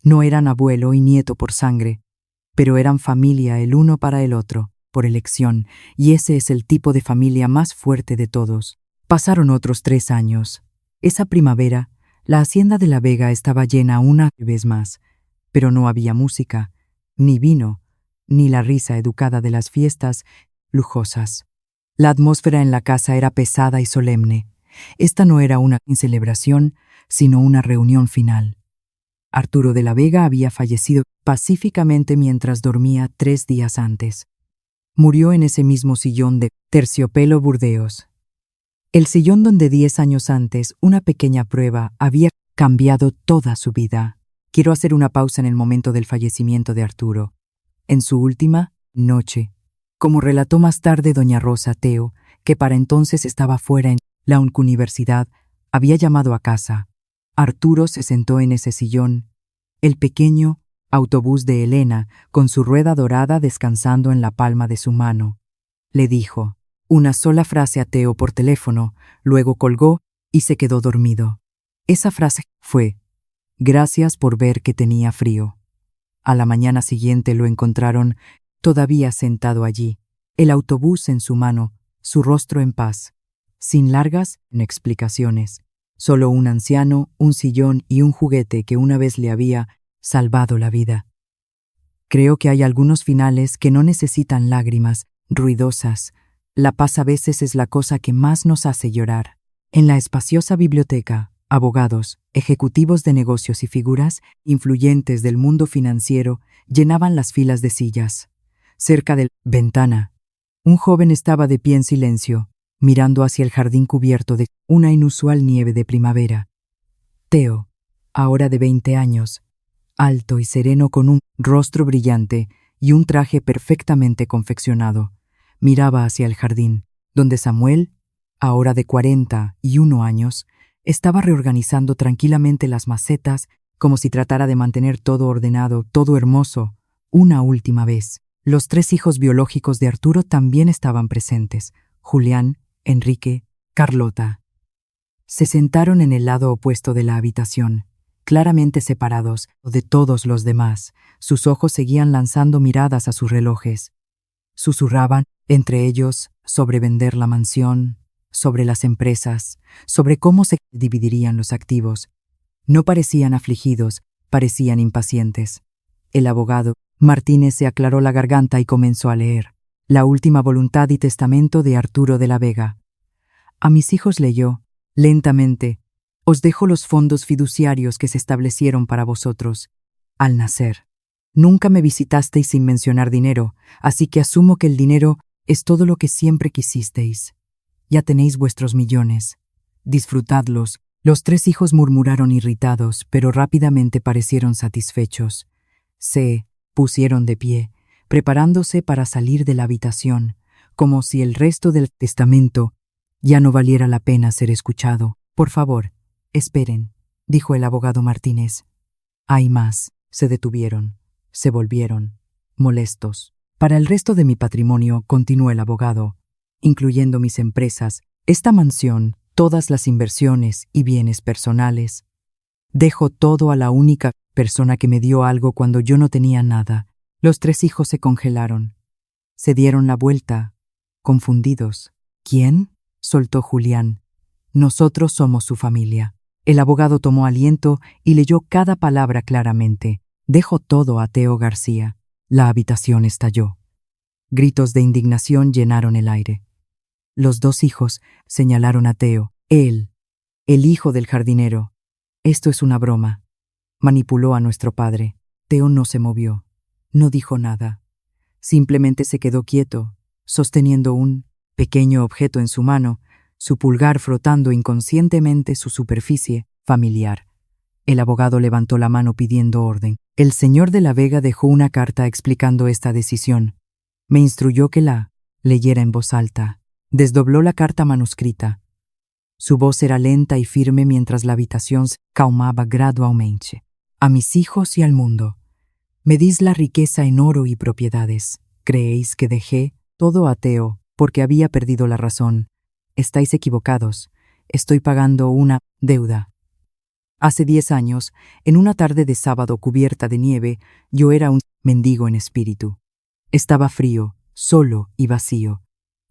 No eran abuelo y nieto por sangre, pero eran familia el uno para el otro, por elección, y ese es el tipo de familia más fuerte de todos. Pasaron otros 3 años. Esa primavera, la hacienda de la Vega estaba llena una vez más, pero no había música, ni vino, ni la risa educada de las fiestas lujosas. La atmósfera en la casa era pesada y solemne. Esta no era una celebración, sino una reunión final. Arturo de la Vega había fallecido pacíficamente mientras dormía 3 días antes. Murió en ese mismo sillón de terciopelo Burdeos. El sillón donde 10 años antes una pequeña prueba había cambiado toda su vida. Quiero hacer una pausa en el momento del fallecimiento de Arturo. En su última noche, como relató más tarde doña Rosa Teo, que para entonces estaba fuera en la universidad, había llamado a casa. Arturo se sentó en ese sillón, el pequeño autobús de Elena, con su rueda dorada descansando en la palma de su mano. Le dijo una sola frase a Teo por teléfono, luego colgó y se quedó dormido. Esa frase fue: «Gracias por ver que tenía frío». A la mañana siguiente lo encontraron todavía sentado allí, el autobús en su mano, su rostro en paz, sin largas explicaciones, solo un anciano, un sillón y un juguete que una vez le había salvado la vida. Creo que hay algunos finales que no necesitan lágrimas ruidosas. La paz a veces es la cosa que más nos hace llorar. En la espaciosa biblioteca, abogados, ejecutivos de negocios y figuras influyentes del mundo financiero llenaban las filas de sillas. Cerca de la ventana, un joven estaba de pie en silencio, mirando hacia el jardín cubierto de una inusual nieve de primavera. Teo, ahora de 20 años, alto y sereno con un rostro brillante y un traje perfectamente confeccionado, miraba hacia el jardín, donde Samuel, ahora de 41 años, estaba reorganizando tranquilamente las macetas como si tratara de mantener todo ordenado, todo hermoso, una última vez. Los 3 hijos biológicos de Arturo también estaban presentes: Julián, Enrique, Carlota. Se sentaron en el lado opuesto de la habitación, claramente separados de todos los demás. Sus ojos seguían lanzando miradas a sus relojes. Susurraban entre ellos sobre vender la mansión, sobre las empresas, sobre cómo se dividirían los activos. No parecían afligidos, parecían impacientes. El abogado Martínez se aclaró la garganta y comenzó a leer la última voluntad y testamento de Arturo de la Vega. A mis hijos leyó, lentamente: «Os dejo los fondos fiduciarios que se establecieron para vosotros al nacer. Nunca me visitasteis sin mencionar dinero, así que asumo que el dinero es todo lo que siempre quisisteis. Ya tenéis vuestros millones. Disfrutadlos». Los 3 hijos murmuraron irritados, pero rápidamente parecieron satisfechos. Se pusieron de pie, preparándose para salir de la habitación, como si el resto del testamento ya no valiera la pena ser escuchado. «Por favor, esperen», dijo el abogado Martínez. «Hay más». Se detuvieron, se volvieron molestos. «Para el resto de mi patrimonio», continuó el abogado, «incluyendo mis empresas, esta mansión, todas las inversiones y bienes personales, dejo todo a la única persona que me dio algo cuando yo no tenía nada». Los 3 hijos se congelaron. Se dieron la vuelta, confundidos. «¿Quién?», soltó Julián. «Nosotros somos su familia». El abogado tomó aliento y leyó cada palabra claramente. Dejo todo a Teo García. La habitación estalló. Gritos de indignación llenaron el aire. Los dos hijos señalaron a Teo. Él, el hijo del jardinero. Esto es una broma. Manipuló a nuestro padre. Teo no se movió. No dijo nada. Simplemente se quedó quieto, sosteniendo un pequeño objeto en su mano, su pulgar frotando inconscientemente su superficie familiar. El abogado levantó la mano pidiendo orden. El señor de la Vega dejó una carta explicando esta decisión. Me instruyó que la leyera en voz alta. Desdobló la carta manuscrita. Su voz era lenta y firme mientras la habitación se calmaba gradualmente. A mis hijos y al mundo. Medís la riqueza en oro y propiedades. ¿Creéis que dejé todo a Teo porque había perdido la razón? Estáis equivocados. Estoy pagando una deuda. Hace 10 años, en una tarde de sábado cubierta de nieve, yo era un mendigo en espíritu. Estaba frío, solo y vacío.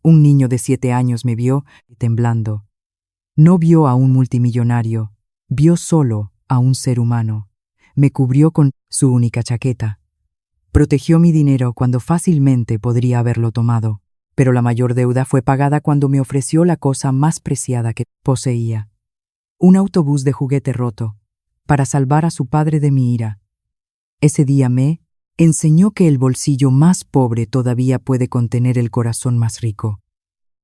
Un niño de 7 años me vio temblando. No vio a un multimillonario, vio solo a un ser humano. Me cubrió con su única chaqueta. Protegió mi dinero cuando fácilmente podría haberlo tomado, pero la mayor deuda fue pagada cuando me ofreció la cosa más preciada que poseía. Un autobús de juguete roto, para salvar a su padre de mi ira. Ese día me enseñó que el bolsillo más pobre todavía puede contener el corazón más rico.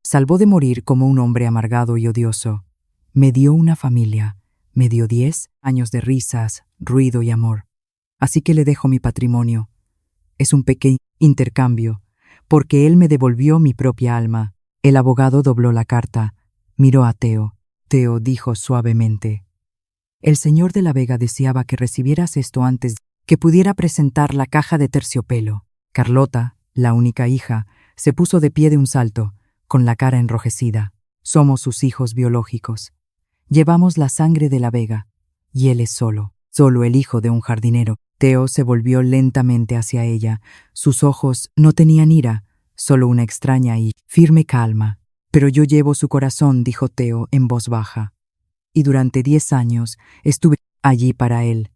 Salvó de morir como un hombre amargado y odioso. Me dio una familia. Me dio 10 años de risas, ruido y amor. Así que le dejo mi patrimonio. Es un pequeño intercambio, porque él me devolvió mi propia alma. El abogado dobló la carta. Miró a Teo. Teo dijo suavemente: el señor de la Vega deseaba que recibieras esto antes que pudiera presentar la caja de terciopelo. Carlota, la única hija, se puso de pie de un salto, con la cara enrojecida. Somos sus hijos biológicos. Llevamos la sangre de la Vega, y él es solo el hijo de un jardinero. Teo se volvió lentamente hacia ella. Sus ojos no tenían ira, solo una extraña y firme calma. Pero yo llevo su corazón, dijo Teo en voz baja. Y durante 10 años estuve allí para él.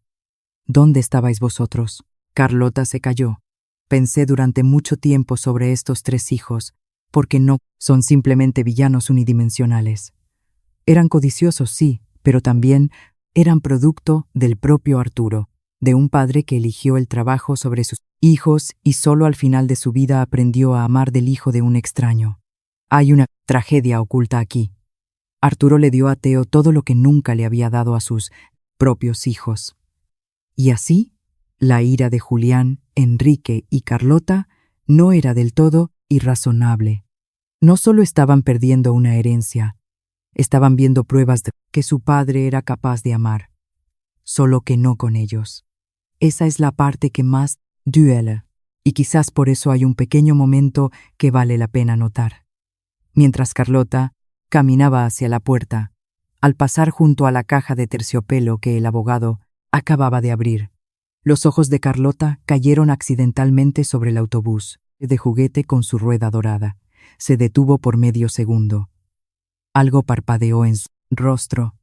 ¿Dónde estabais vosotros? Carlota se calló. Pensé durante mucho tiempo sobre estos 3 hijos, porque no son simplemente villanos unidimensionales. Eran codiciosos, sí, pero también eran producto del propio Arturo, de un padre que eligió el trabajo sobre sus hijos y solo al final de su vida aprendió a amar del hijo de un extraño. Hay una tragedia oculta aquí. Arturo le dio a Teo todo lo que nunca le había dado a sus propios hijos. Y así, la ira de Julián, Enrique y Carlota no era del todo irrazonable. No solo estaban perdiendo una herencia, estaban viendo pruebas de que su padre era capaz de amar, solo que no con ellos. Esa es la parte que más duele, y quizás por eso hay un pequeño momento que vale la pena notar. Mientras Carlota caminaba hacia la puerta, al pasar junto a la caja de terciopelo que el abogado acababa de abrir, los ojos de Carlota cayeron accidentalmente sobre el autobús de juguete con su rueda dorada. Se detuvo por medio segundo. Algo parpadeó en su rostro,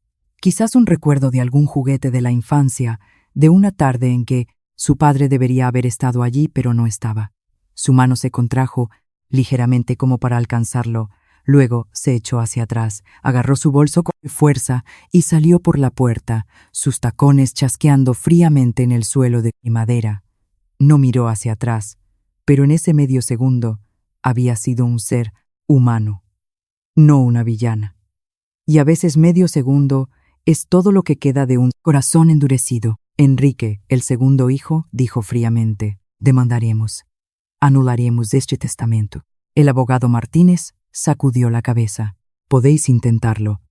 quizás un recuerdo de algún juguete de la infancia, de una tarde en que su padre debería haber estado allí pero no estaba. Su mano se contrajo ligeramente como para alcanzarlo, luego se echó hacia atrás, agarró su bolso con fuerza y salió por la puerta, sus tacones chasqueando fríamente en el suelo de madera. No miró hacia atrás, pero en ese medio segundo había sido un ser humano, no una villana. Y a veces medio segundo es todo lo que queda de un corazón endurecido. Enrique, el segundo hijo, dijo fríamente: demandaremos, anularemos este testamento. El abogado Martínez sacudió la cabeza. Podéis intentarlo,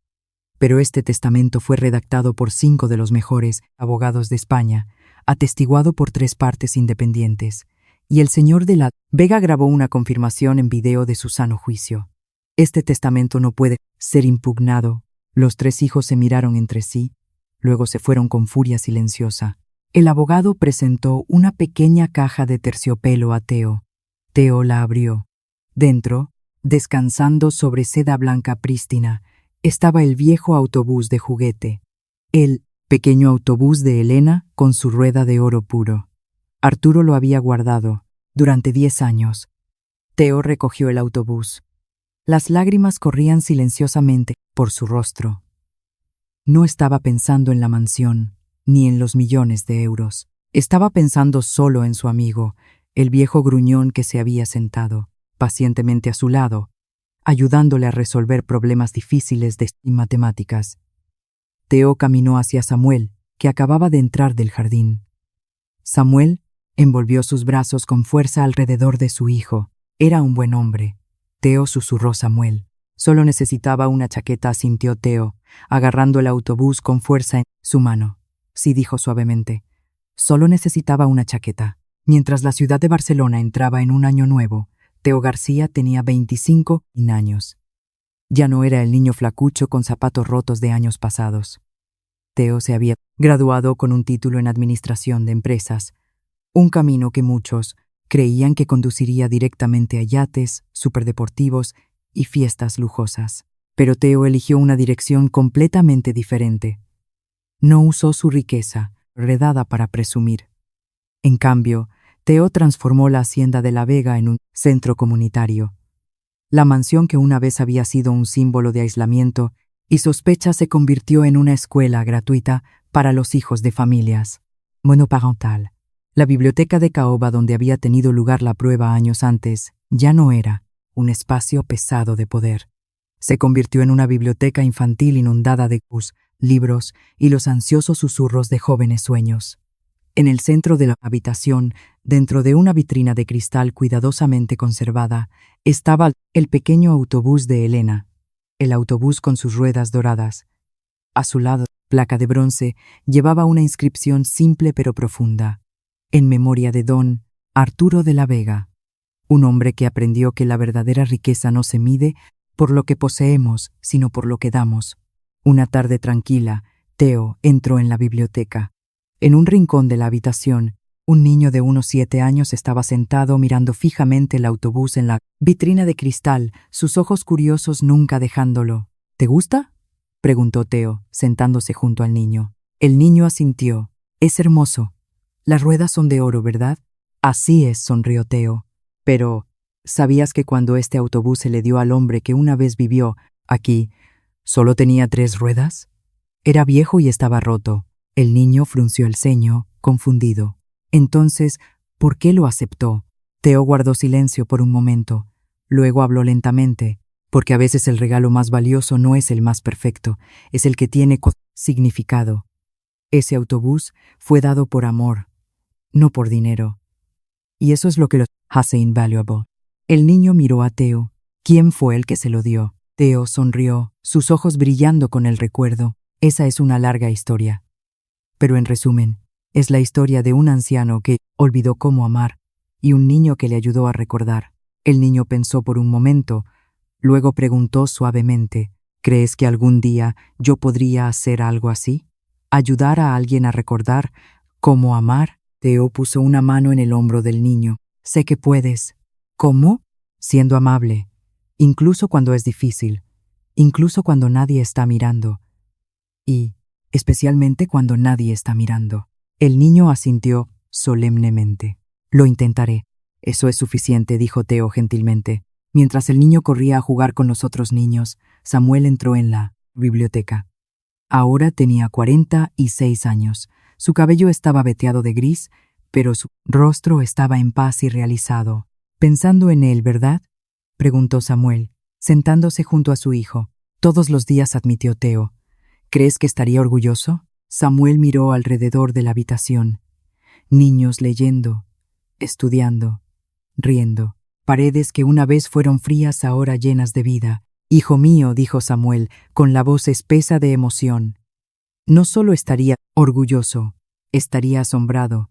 pero este testamento fue redactado por 5 de los mejores abogados de España, atestiguado por 3 partes independientes, y el señor de la Vega grabó una confirmación en video de su sano juicio. Este testamento no puede ser impugnado. Los 3 hijos se miraron entre sí, luego se fueron con furia silenciosa. El abogado presentó una pequeña caja de terciopelo a Teo. Teo la abrió. Dentro, descansando sobre seda blanca prístina, estaba el viejo autobús de juguete. El pequeño autobús de Elena con su rueda de oro puro. Arturo lo había guardado durante 10 años. Teo recogió el autobús. Las lágrimas corrían silenciosamente por su rostro. No estaba pensando en la mansión, ni en los millones de euros. Estaba pensando solo en su amigo, el viejo gruñón que se había sentado pacientemente a su lado, ayudándole a resolver problemas difíciles de matemáticas. Teo caminó hacia Samuel, que acababa de entrar del jardín. Samuel envolvió sus brazos con fuerza alrededor de su hijo. Era un buen hombre. Teo, susurró Samuel. Solo necesitaba una chaqueta, asintió Teo, agarrando el autobús con fuerza en su mano. Sí, dijo suavemente. Solo necesitaba una chaqueta. Mientras la ciudad de Barcelona entraba en un año nuevo, Teo García tenía 25 años. Ya no era el niño flacucho con zapatos rotos de años pasados. Teo se había graduado con un título en administración de empresas, un camino que muchos creían que conduciría directamente a yates, superdeportivos y fiestas lujosas. Pero Teo eligió una dirección completamente diferente. No usó su riqueza, heredada para presumir. En cambio, Teo transformó la hacienda de La Vega en un centro comunitario. La mansión que una vez había sido un símbolo de aislamiento y sospecha se convirtió en una escuela gratuita para los hijos de familias monoparental. La biblioteca de Caoba, donde había tenido lugar la prueba años antes, ya no era un espacio pesado de poder. Se convirtió en una biblioteca infantil inundada de libros y los ansiosos susurros de jóvenes sueños. En el centro de la habitación, dentro de una vitrina de cristal cuidadosamente conservada, estaba el pequeño autobús de Elena, el autobús con sus ruedas doradas. A su lado, placa de bronce, llevaba una inscripción simple pero profunda, en memoria de don Arturo de la Vega, un hombre que aprendió que la verdadera riqueza no se mide por lo que poseemos, sino por lo que damos. Una tarde tranquila, Teo entró en la biblioteca. En un rincón de la habitación, un niño de unos 7 años estaba sentado mirando fijamente el autobús en la vitrina de cristal, sus ojos curiosos nunca dejándolo. ¿Te gusta?, preguntó Teo, sentándose junto al niño. El niño asintió. Es hermoso. Las ruedas son de oro, ¿verdad? Así es, sonrió Teo. Pero, ¿sabías que cuando este autobús se le dio al hombre que una vez vivió aquí, solo tenía 3 ruedas? Era viejo y estaba roto. El niño frunció el ceño, confundido. Entonces, ¿por qué lo aceptó? Teo guardó silencio por un momento. Luego habló lentamente, porque a veces el regalo más valioso no es el más perfecto, es el que tiene significado. Ese autobús fue dado por amor, no por dinero. Y eso es lo que lo hace invaluable. El niño miró a Teo. ¿Quién fue el que se lo dio? Teo sonrió, sus ojos brillando con el recuerdo. Esa es una larga historia. Pero en resumen, es la historia de un anciano que olvidó cómo amar y un niño que le ayudó a recordar. El niño pensó por un momento, luego preguntó suavemente, ¿crees que algún día yo podría hacer algo así? ¿Ayudar a alguien a recordar cómo amar? Teo puso una mano en el hombro del niño. Sé que puedes. ¿Cómo? Siendo amable, incluso cuando es difícil, incluso cuando nadie está mirando. Y especialmente cuando nadie está mirando. El niño asintió solemnemente. Lo intentaré. Eso es suficiente, dijo Teo gentilmente. Mientras el niño corría a jugar con los otros niños, Samuel entró en la biblioteca. Ahora tenía 46 años. Su cabello estaba veteado de gris, pero su rostro estaba en paz y realizado. «Pensando en él, ¿verdad?», preguntó Samuel, sentándose junto a su hijo. «Todos los días», admitió Teo. «¿Crees que estaría orgulloso?». Samuel miró alrededor de la habitación. Niños leyendo, estudiando, riendo. Paredes que una vez fueron frías ahora llenas de vida. «Hijo mío», dijo Samuel, con la voz espesa de emoción. «No solo estaría orgulloso, estaría asombrado.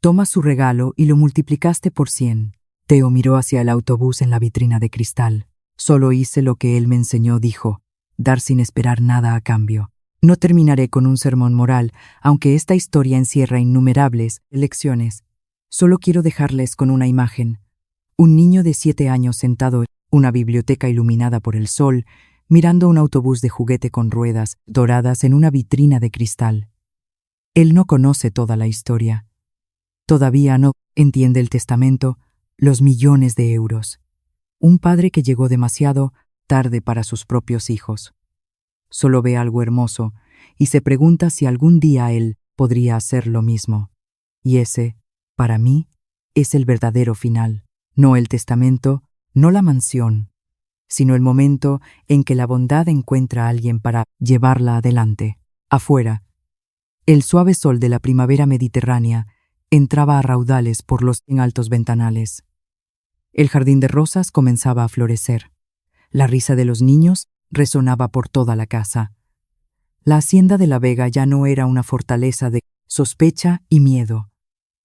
Toma su regalo y lo multiplicaste por 100». Teo miró hacia el autobús en la vitrina de cristal. «Solo hice lo que él me enseñó», dijo, «dar sin esperar nada a cambio». No terminaré con un sermón moral, aunque esta historia encierra innumerables lecciones. Solo quiero dejarles con una imagen. Un niño de 7 años sentado en una biblioteca iluminada por el sol, mirando un autobús de juguete con ruedas doradas en una vitrina de cristal. Él no conoce toda la historia. Todavía no entiende el testamento, los millones de euros. Un padre que llegó demasiado tarde para sus propios hijos. Solo ve algo hermoso y se pregunta si algún día él podría hacer lo mismo. Y ese, para mí, es el verdadero final. No el testamento, no la mansión, sino el momento en que la bondad encuentra a alguien para llevarla adelante. Afuera, el suave sol de la primavera mediterránea entraba a raudales por los altos ventanales. El jardín de rosas comenzaba a florecer. La risa de los niños resonaba por toda la casa. La hacienda de la Vega ya no era una fortaleza de sospecha y miedo.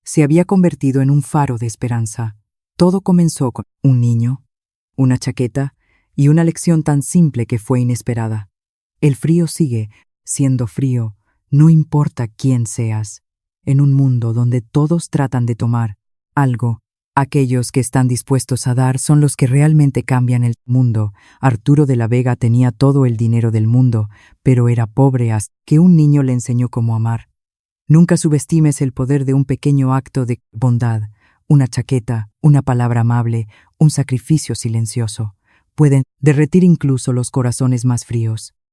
Se había convertido en un faro de esperanza. Todo comenzó con un niño, una chaqueta y una lección tan simple que fue inesperada. El frío sigue siendo frío, no importa quién seas. En un mundo donde todos tratan de tomar algo, aquellos que están dispuestos a dar son los que realmente cambian el mundo. Arturo de la Vega tenía todo el dinero del mundo, pero era pobre hasta que un niño le enseñó cómo amar. Nunca subestimes el poder de un pequeño acto de bondad, una chaqueta, una palabra amable, un sacrificio silencioso. Pueden derretir incluso los corazones más fríos.